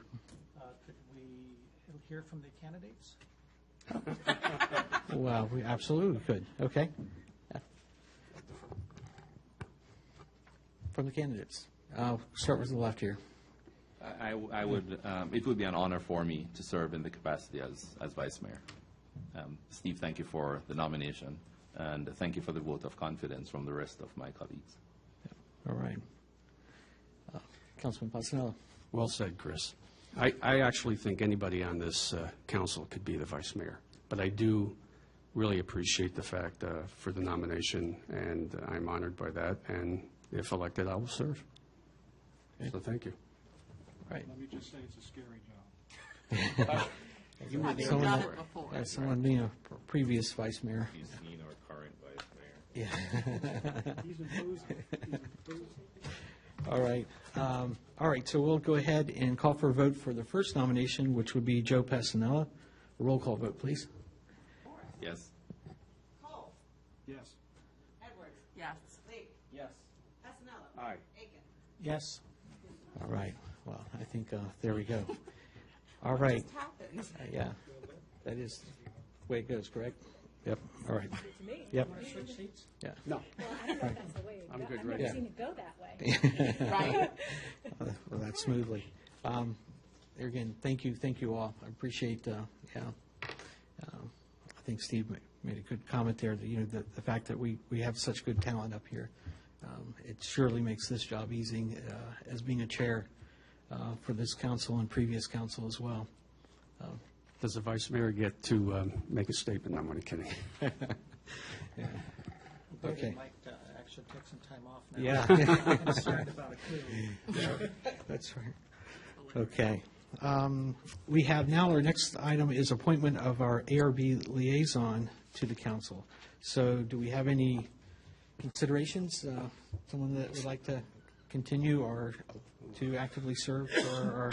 could we hear from the candidates? Well, we absolutely could, okay. Yeah. From the candidates. I'll start with the left here. I would, it would be an honor for me to serve in the capacity as vice mayor. Steve, thank you for the nomination, and thank you for the vote of confidence from the rest of my colleagues. All right. Councilman Passanella. Well said, Chris. I actually think anybody on this council could be the vice mayor, but I do really appreciate the fact for the nomination, and I'm honored by that, and if elected, I will serve. Okay. So thank you. Right. Let me just say, it's a scary job. You were there. Someone, done it before. someone being a previous vice mayor. He's seen our current vice mayor. Yeah. He's imposing. He's imposing. All right, so we'll go ahead and call for a vote for the first nomination, which would be Joe Passanella. A roll call vote, please. Yes. Cole. Yes. Edwards. Yes. Lee. Yes. Passanello. Aye. Aiken. Yes. All right, well, I think, there we go. All right. Just happens. Yeah, that is the way it goes, correct? Yep, all right. Yep. Yeah. No, Well, I don't know if that's the way it I'm go- good I've right never now. seen it go that way. Right? Well, that's smoothly. Again, thank you all. I appreciate, I think Steve made a good comment there, that, the fact that we have such good talent up here. It surely makes this job easy, as being a chair for this council and previous council as well. does the vice mayor get to make a statement? I'm only kidding. Okay. Might actually take some time off now. Yeah. I'm concerned about a coup. That's right. Okay. We have now, our next item is appointment of our ARB liaison to the council. So do we have any considerations? Someone that would like to continue or to actively serve for our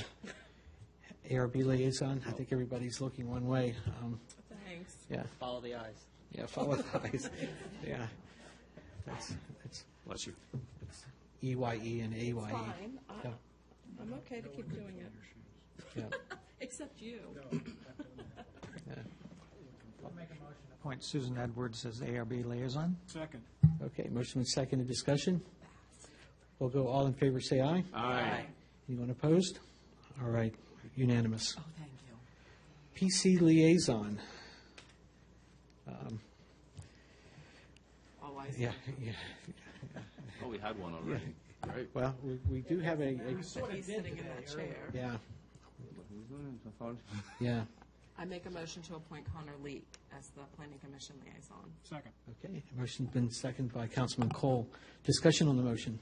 ARB liaison? I think everybody's looking one way. Thanks. Yeah. Follow the eyes. Yeah, follow the eyes. Yeah. That's Bless you. EYE and AYE. It's fine. Yeah. I'm okay to keep doing it. Yeah. Except you. Yeah. I'll make a motion to appoint Susan Edwards as ARB liaison. Second. Okay, motion and second discussion. We'll go, all in favor, say aye. Aye. Anyone opposed? All right, unanimous. Oh, thank you. PC liaison. Yeah, yeah. Oh, we had one already. Right. Well, we do have a, He's sitting in that chair. yeah, yeah. I make a motion to appoint Connor Leak as the Planning Commission liaison. Second. Okay, motion's been seconded by Councilman Cole. Discussion on the motion.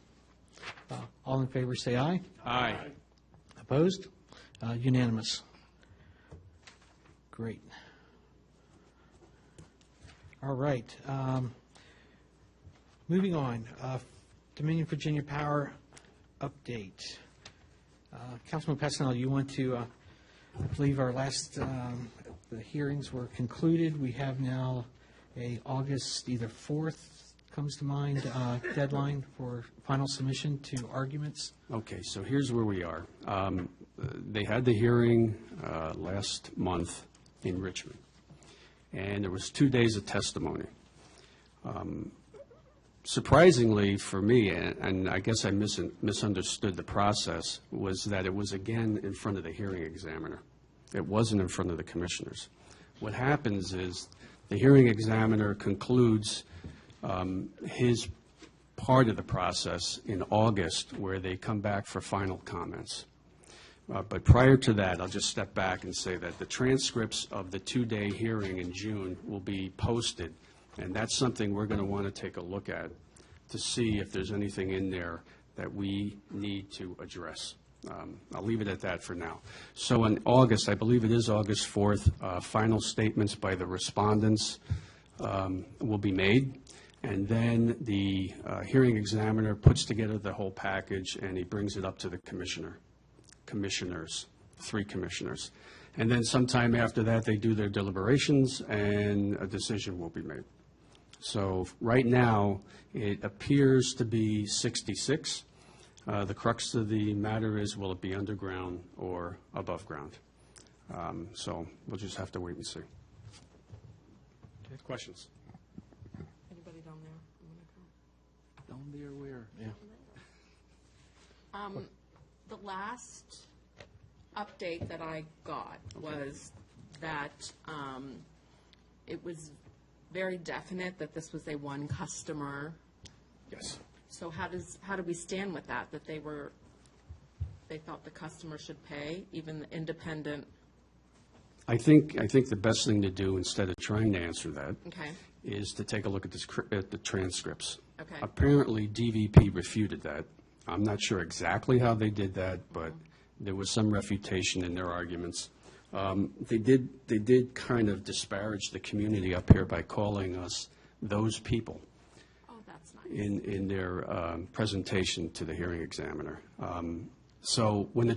All in favor, say aye. Aye. Opposed? Unanimous. Great. All right. Moving on. Dominion Virginia Power update. Councilman Passanel, you want to, I believe our last, the hearings were concluded. We have now a August, either 4th comes to mind, deadline for final submission to arguments. Okay, so here's where we are. They had the hearing last month in Richmond, and there was 2 days of testimony. Surprisingly for me, and I guess I misunderstood the process, was that it was again in front of the hearing examiner. It wasn't in front of the commissioners. What happens is the hearing examiner concludes his part of the process in August, where they come back for final comments. But prior to that, I'll just step back and say that the transcripts of the 2-day hearing in June will be posted, and that's something we're going to want to take a look at to see if there's anything in there that we need to address. I'll leave it at that for now. So in August, I believe it is August 4th, final statements by the respondents will be made, and then the hearing examiner puts together the whole package, and he brings it up to the commissioners, 3 commissioners. And then sometime after that, they do their deliberations, and a decision will be made. So right now, it appears to be 66. The crux of the matter is, will it be underground or above ground? So we'll just have to wait and see. Questions? Anybody down there? Down there where? Yeah. The last update that I got was that it was very definite that this was a one customer. Yes. So how do we stand with that? That they thought the customer should pay, even the independent? I think the best thing to do, instead of trying to answer that, Okay. is to take a look at the transcripts. Okay. Apparently, DVP refuted that. I'm not sure exactly how they did that, but there was some refutation in their arguments. They did kind of disparage the community up here by calling us those people. Oh, that's nice. In their presentation to the hearing examiner. So when the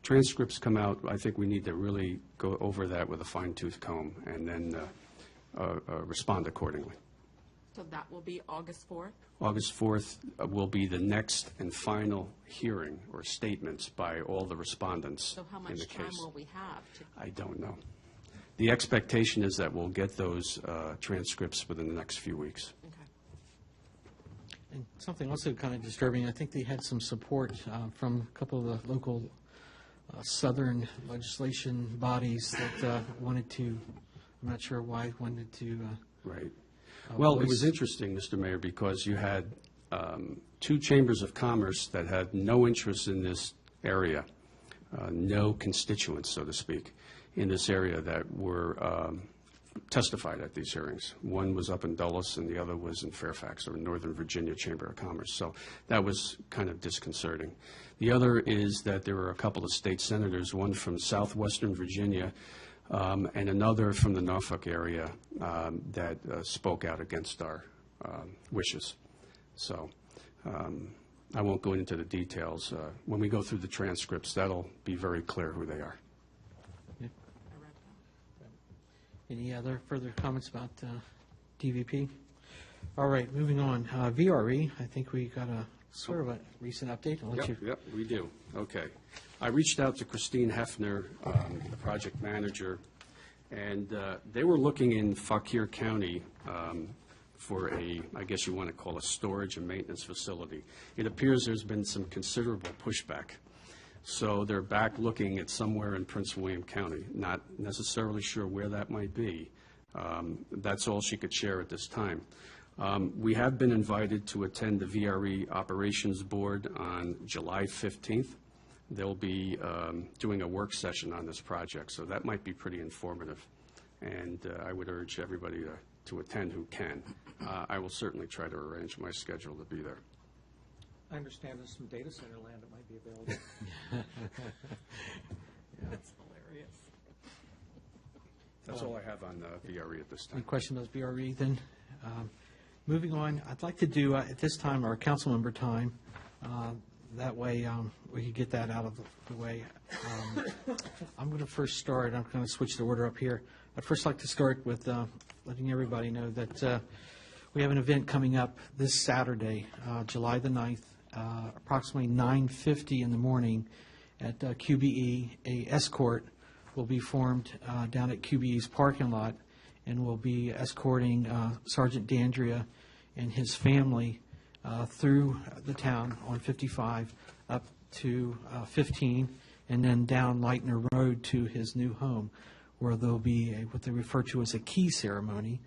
transcripts come out, I think we need to really go over that with a fine-tooth comb and then respond accordingly. So that will be August 4th? August 4th will be the next and final hearing or statements by all the respondents So how in the much time case. will we have to? I don't know. The expectation is that we'll get those transcripts within the next few weeks. And something also kind of disturbing, I think they had some support from a couple of the local southern legislation bodies that wanted to, I'm not sure why, wanted to. Right. Well, it voice- was interesting, Mr. Mayor, because you had 2 chambers of commerce that had no interest in this area, no constituents, so to speak. in this area that were testified at these hearings. One was up in Dulles, and the other was in Fairfax, or Northern Virginia Chamber of Commerce. So that was kind of disconcerting. The other is that there were a couple of state senators, one from southwestern Virginia and another from the Norfolk area that spoke out against our wishes. So I won't go into the details. When we go through the transcripts, that'll be very clear who they are. Any other further comments about DVP? All right, moving on. VRE, I think we got a sort of a recent update. I'll let you. Yep, we do. Okay. I reached out to Christine Hefner, the project manager, and they were looking in Fauquier County for I guess you want to call a storage and maintenance facility. It appears there's been some considerable pushback. So they're back looking at somewhere in Prince William County, not necessarily sure where that might be. That's all she could share at this time. We have been invited to attend the VRE Operations Board on July 15th. They'll be doing a work session on this project, so that might be pretty informative. And I would urge everybody to attend who can. I will certainly try to arrange my schedule to be there. I understand there's some data center land that might be available. That's hilarious. That's all I have on VRE at this time. Any questions about VRE then? Moving on, I'd like to do at this time our council member time. That way we can get that out of the way. I'm going to first start. I'm going to switch the order up here. I'd first like to start with letting everybody know that we have an event coming up this Saturday, July the 9th, approximately 9:50 in the morning at QBE. A escort will be formed down at QBE's parking lot, and will be escorting Sergeant Dandria and his family through the town on 55 up to 15, and then down Lightner Road to his new home, where there'll be what they refer to as a key ceremony,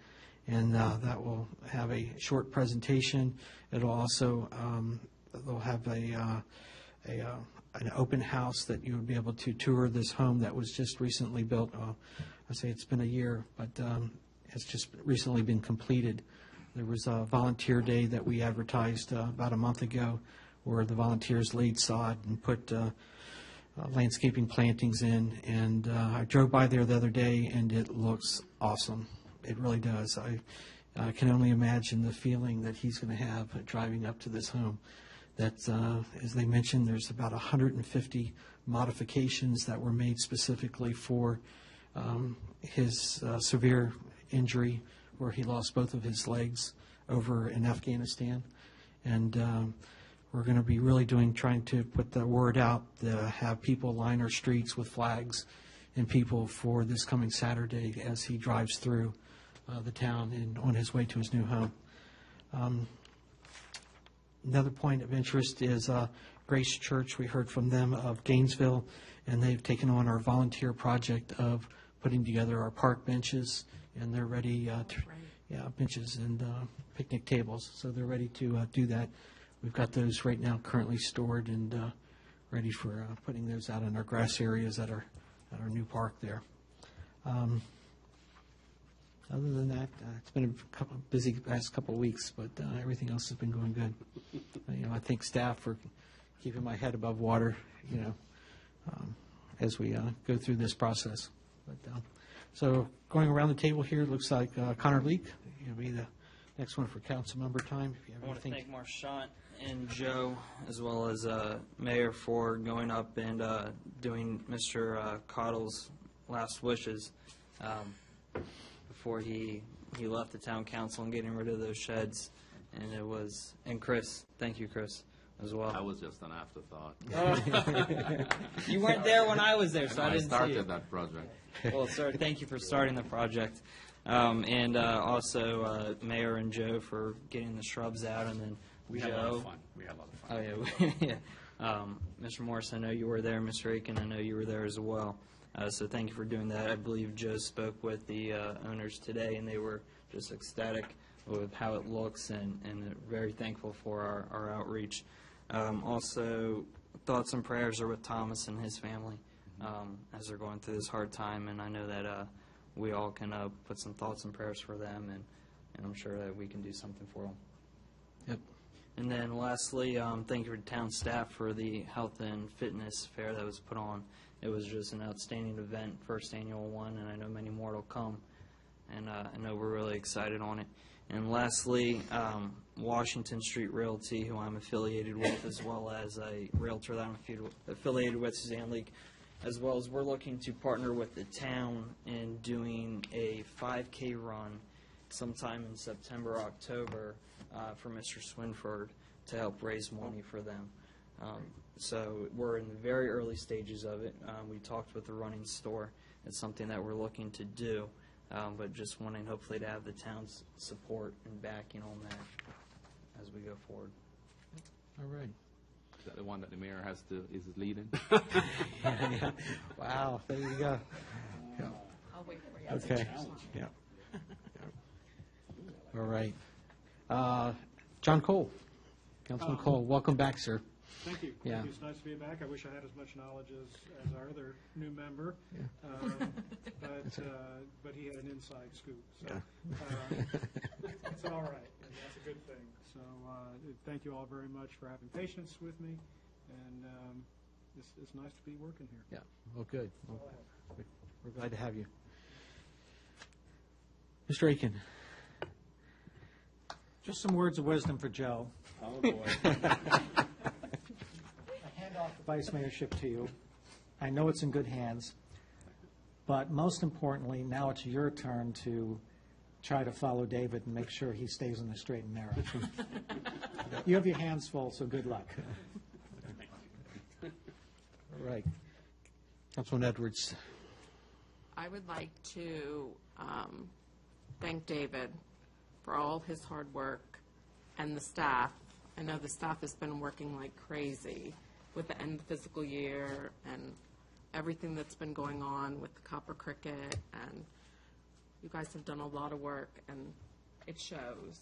and that will have a short presentation. It'll also they'll have an open house that you would be able to tour this home that was just recently built. I say it's been a year, but it's just recently been completed. There was a volunteer day that we advertised about a month ago, where the volunteers laid sod and put landscaping plantings in. And I drove by there the other day, and it looks awesome. It really does. I can only imagine the feeling that he's going to have driving up to this home. That, as they mentioned, there's about 150 modifications that were made specifically for his severe injury, where he lost both of his legs over in Afghanistan. And we're going to be really trying to put the word out, to have people line our streets with flags and people for this coming Saturday as he drives through the town and on his way to his new home. Another point of interest is Grace Church. We heard from them of Gainesville, and they've taken on our volunteer project of putting together our park benches, and they're ready benches and picnic tables. So they're ready to do that. We've got those right now currently stored and ready for putting those out in our grass areas at our new park there. Other than that, it's been a busy past couple of weeks, but everything else has been going good. I thank staff for keeping my head above water, as we go through this process. But so going around the table here, it looks like Connor Leak, you'll be the next one for council member time. If you have I want to anything. thank Marchant and Joe, as well as Mayor, for going up and doing Mr. Cottle's last wishes before he left the town council and getting rid of those sheds. And Chris, thank you, Chris, as well. That was just an afterthought. You weren't there when I was there, so I didn't see started it. that project. Well, sir, thank you for starting the project. And also Mayor and Joe for getting the shrubs out, and then We Joe. had a lot of fun. We had a lot of fun. Oh, yeah. Mr. Morris, I know you were there. Mr. Aiken, I know you were there as well. So thank you for doing that. I believe Joe spoke with the owners today, and they were just ecstatic with how it looks and very thankful for our outreach. Also, thoughts and prayers are with Thomas and his family. as they're going through this hard time, and I know that we all can put some thoughts and prayers for them, and I'm sure that we can do something for them. Yep. And then lastly, thank you to town staff for the health and fitness fair that was put on. It was just an outstanding event, first annual one, and I know many more will come. And I know we're really excited on it. And lastly, Washington Street Realty, who I'm affiliated with, as well as a realtor that I'm affiliated with, Suzanne Leak, as well as we're looking to partner with the town in doing a 5K run sometime in September, October, for Mr. Swinford to help raise money for them. So we're in the very early stages of it. We talked with the running store. It's something that we're looking to do, but just wanting hopefully to have the town's support and backing on that as we go forward. All right. Is that the one that the mayor is leading? Yeah. Wow, there you go. Yeah. I'll wait for you. Okay. Yeah. All right. John Cole, Councilman Cole, welcome back, sir. Thank you. Yeah. Thank you. It's nice to be back. I wish I had as much knowledge as our other new member, but he had an inside scoop. So it's all right. And that's a good thing. So thank you all very much for having patience with me, and it's nice to be working here. Yeah. Well, good. Well, we're glad to have you. Mr. Aiken. Just some words of wisdom for Joe. Oh, boy. I hand off the vice mayorship to you. I know it's in good hands, but most importantly, now it's your turn to try to follow David and make sure he stays in the straight and narrow. You have your hands full, so good luck. All right. Councilman Edwards. I would like to thank David for all his hard work and the staff. I know the staff has been working like crazy with the end of the fiscal year and everything that's been going on with the Copper Cricket, and you guys have done a lot of work, and it shows.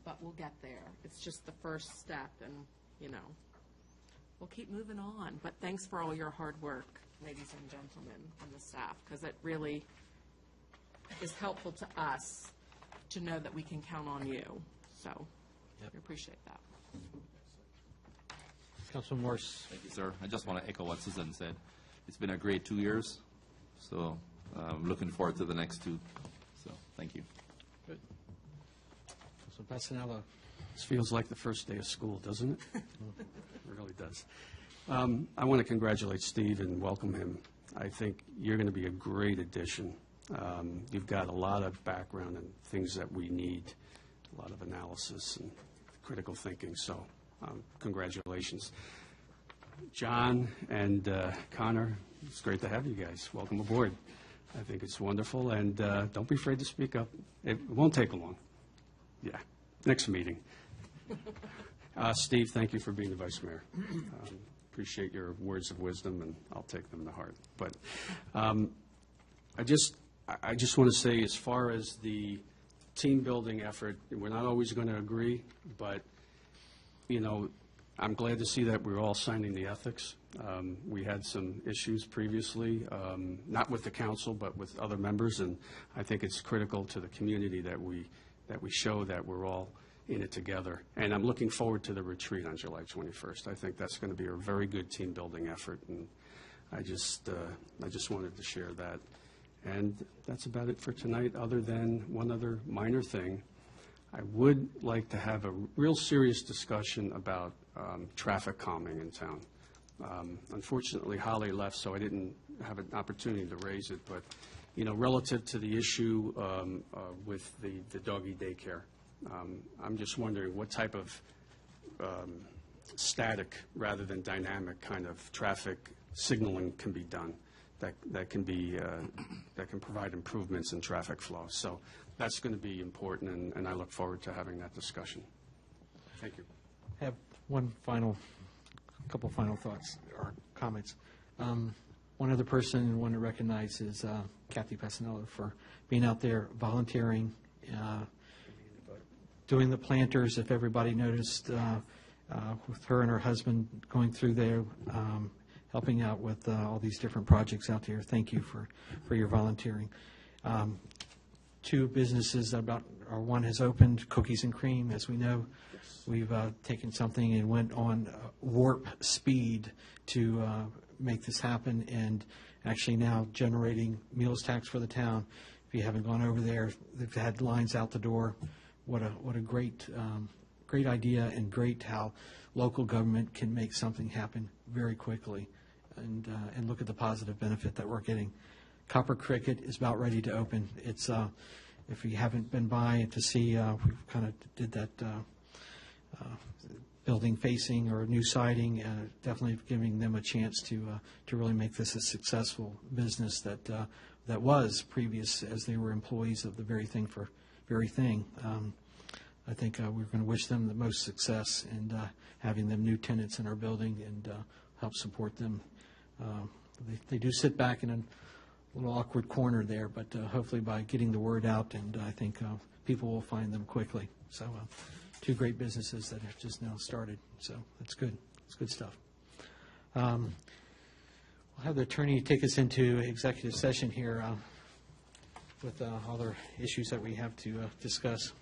But we'll get there. It's just the first step, and, we'll keep moving on. But thanks for all your hard work, ladies and gentlemen, and the staff, because it really is helpful to us to know that we can count on you. So we appreciate that. Councilman Morse. Thank you, sir. I just want to echo what Susan said. It's been a great 2 years, so I'm looking forward to the next 2. So thank you. Good. Councilman Passanello. This feels like the first day of school, doesn't it? It really does. I want to congratulate Steve and welcome him. I think you're going to be a great addition. You've got a lot of background and things that we need, a lot of analysis and critical thinking, so congratulations. John and Connor, it's great to have you guys. Welcome aboard. I think it's wonderful, and don't be afraid to speak up. It won't take long. Yeah, next meeting. Steve, thank you for being the vice mayor. Appreciate your words of wisdom, and I'll take them to heart. But I just want to say, as far as the team-building effort, we're not always going to agree, but, I'm glad to see that we're all signing the ethics. We had some issues previously, not with the council, but with other members, and I think it's critical to the community that we show that we're all in it together. And I'm looking forward to the retreat on July 21st. I think that's going to be a very good team-building effort, and I just wanted to share that. And that's about it for tonight, other than one other minor thing. I would like to have a real serious discussion about traffic calming in town. Unfortunately, Holly left, so I didn't have an opportunity to raise it. But, relative to the issue with the doggy daycare, I'm just wondering what type of static rather than dynamic kind of traffic signaling can be done that can provide improvements in traffic flow. So that's going to be important, and I look forward to having that discussion. Thank you. I have couple final thoughts or comments. One other person I want to recognize is Kathy Passanello for being out there volunteering, doing the planters, if everybody noticed, with her and her husband going through there, helping out with all these different projects out there. Thank you for your volunteering. Two businesses one has opened, Cookies and Cream, as we know. We've taken something and went on warp speed to make this happen, and actually now generating meals tax for the town. If you haven't gone over there, they've had lines out the door. What a great idea, and great how local government can make something happen very quickly, and look at the positive benefit that we're getting. Copper Cricket is about ready to open. It's if you haven't been by to see, we kind of did that building facing or new siding, definitely giving them a chance to really make this a successful business that was previous, as they were employees of the very thing. I think we're going to wish them the most success in having them new tenants in our building and help support them. They do sit back in a little awkward corner there, but hopefully by getting the word out, and I think people will find them quickly. So two great businesses that have just now started, so that's good. It's good stuff. We'll have the attorney take us into executive session here with other issues that we have to discuss.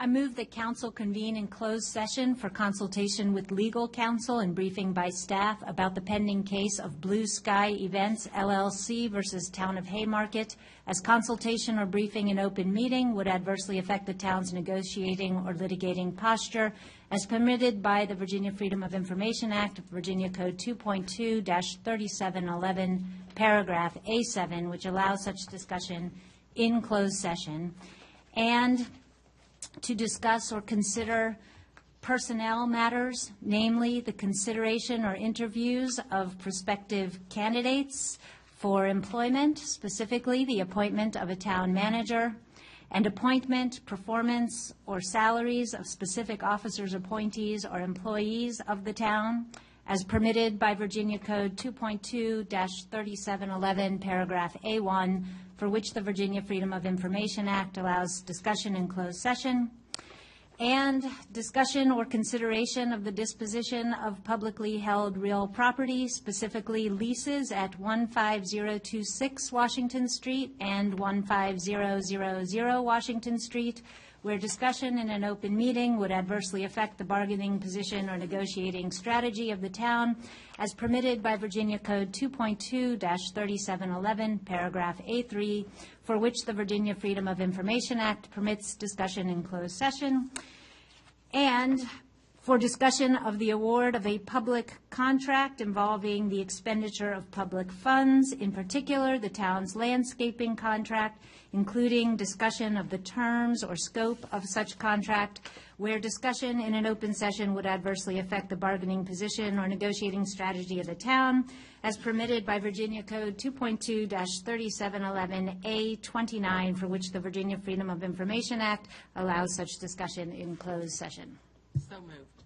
I move that council convene in closed session for consultation with legal counsel and briefing by staff about the pending case of Blue Sky Events LLC versus Town of Haymarket, as consultation or briefing in open meeting would adversely affect the town's negotiating or litigating posture, as permitted by the Virginia Freedom of Information Act, Virginia Code 2.2-3711, paragraph A7, which allows such discussion in closed session, and to discuss or consider personnel matters, namely the consideration or interviews of prospective candidates for employment, specifically the appointment of a town manager, and appointment, performance, or salaries of specific officers, appointees, or employees of the town, as permitted by Virginia Code 2.2-3711, paragraph A1, for which the Virginia Freedom of Information Act allows discussion in closed session, and discussion or consideration of the disposition of publicly held real property, specifically leases at 15026 Washington Street and 15000 Washington Street, where discussion in an open meeting would adversely affect the bargaining position or negotiating strategy of the town, as permitted by Virginia Code 2.2-3711, paragraph A3, for which the Virginia Freedom of Information Act permits discussion in closed session, and for discussion of the award of a public contract involving the expenditure of public funds, in particular the town's landscaping contract, including discussion of the terms or scope of such contract, where discussion in an open session would adversely affect the bargaining position or negotiating strategy of the town, as permitted by Virginia Code 2.2-3711A29, for which the Virginia Freedom of Information Act allows such discussion in closed session. So moved.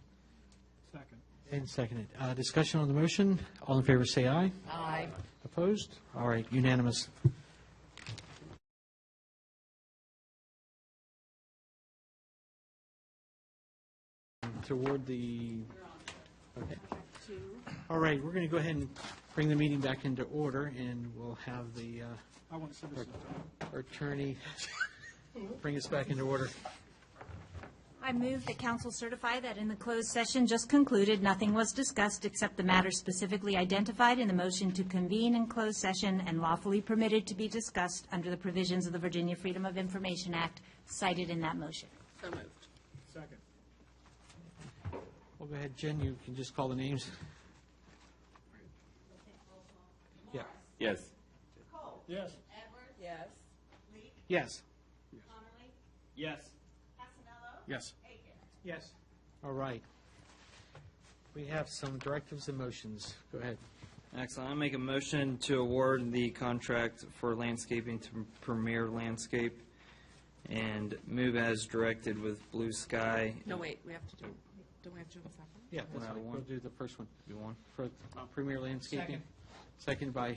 Second. And seconded. Discussion on the motion. All in favor say aye. Aye. Opposed? All right, unanimous. To award the, okay. All right, we're going to go ahead and bring the meeting back into order, and we'll have the I want citizens. our attorney bring us back into order. I move that council certify that in the closed session just concluded, nothing was discussed except the matter specifically identified in the motion to convene in closed session and lawfully permitted to be discussed under the provisions of the Virginia Freedom of Information Act cited in that motion. So moved. Second. Well, go ahead, Jen, you can just call the names. Yeah. Yes. Yes. Yes. Yes. Yes. Yes. Yes. All right. We have some directives and motions. Go ahead. Excellent. I make a motion to award the contract for landscaping to Premier Landscape and move as directed with Blue Sky. No, wait, we have to do, don't we have to do a second? Yeah, that's One out right. of We'll one. do the first one. You want? For Premier Landscaping. Second by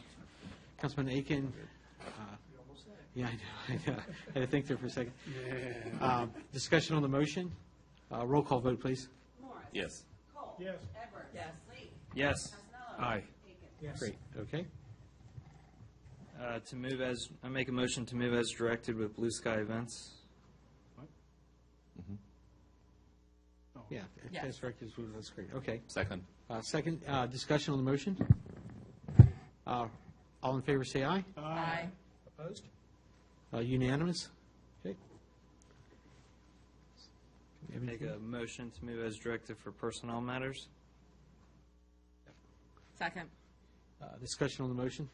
Councilman Aiken. Yeah, I know. I had to think there for a second. Discussion on the motion. Roll call vote, please. Yes. Yes. Yes. Yes. Aye. Great, okay. I make a motion to move as directed with Blue Sky Events. Yeah, Yes. that's right, that's great, okay. Second. Second, discussion on the motion. All in favor, say aye. Aye. Opposed? Unanimous? Okay. Make a motion to move as directed for personnel matters. Second. Discussion on the motion.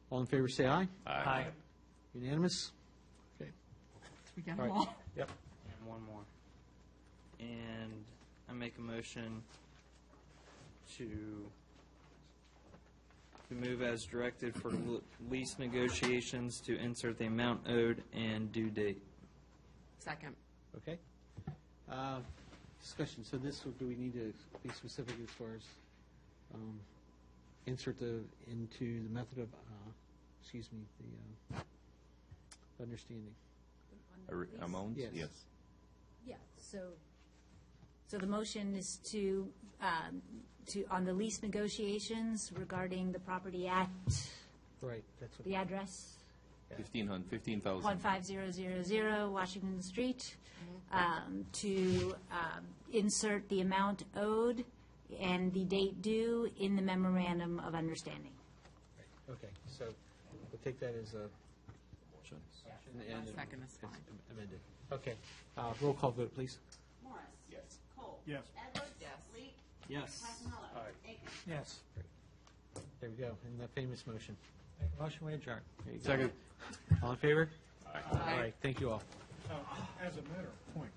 All in favor, say aye. Aye. Unanimous? Okay. We got All them right. all. Yep. And one more. And I make a motion to move as directed for lease negotiations to insert the amount owed and due date. Second. Okay. Discussion, so this, do we need to be specific as far as insert into the method of, the understanding? Amounts? Yes. Yes. Yeah, so the motion is to, on the lease negotiations regarding the property at Right, that's what. the address, 15,000. 15000 Washington Street, to insert the amount owed and the date due in the memorandum of understanding. Okay, so we'll take that as a. and Second is fine. Amended. Okay. Roll call vote, please. Morris. Yes. Cole. Yes. Edwards. Yes. Leak. Yes. Casanella. Aiken. Yes. There we go, and that famous motion. Motion we adjourn. There you go. Second. All in favor? Aye. All right, thank you all. As a matter of point,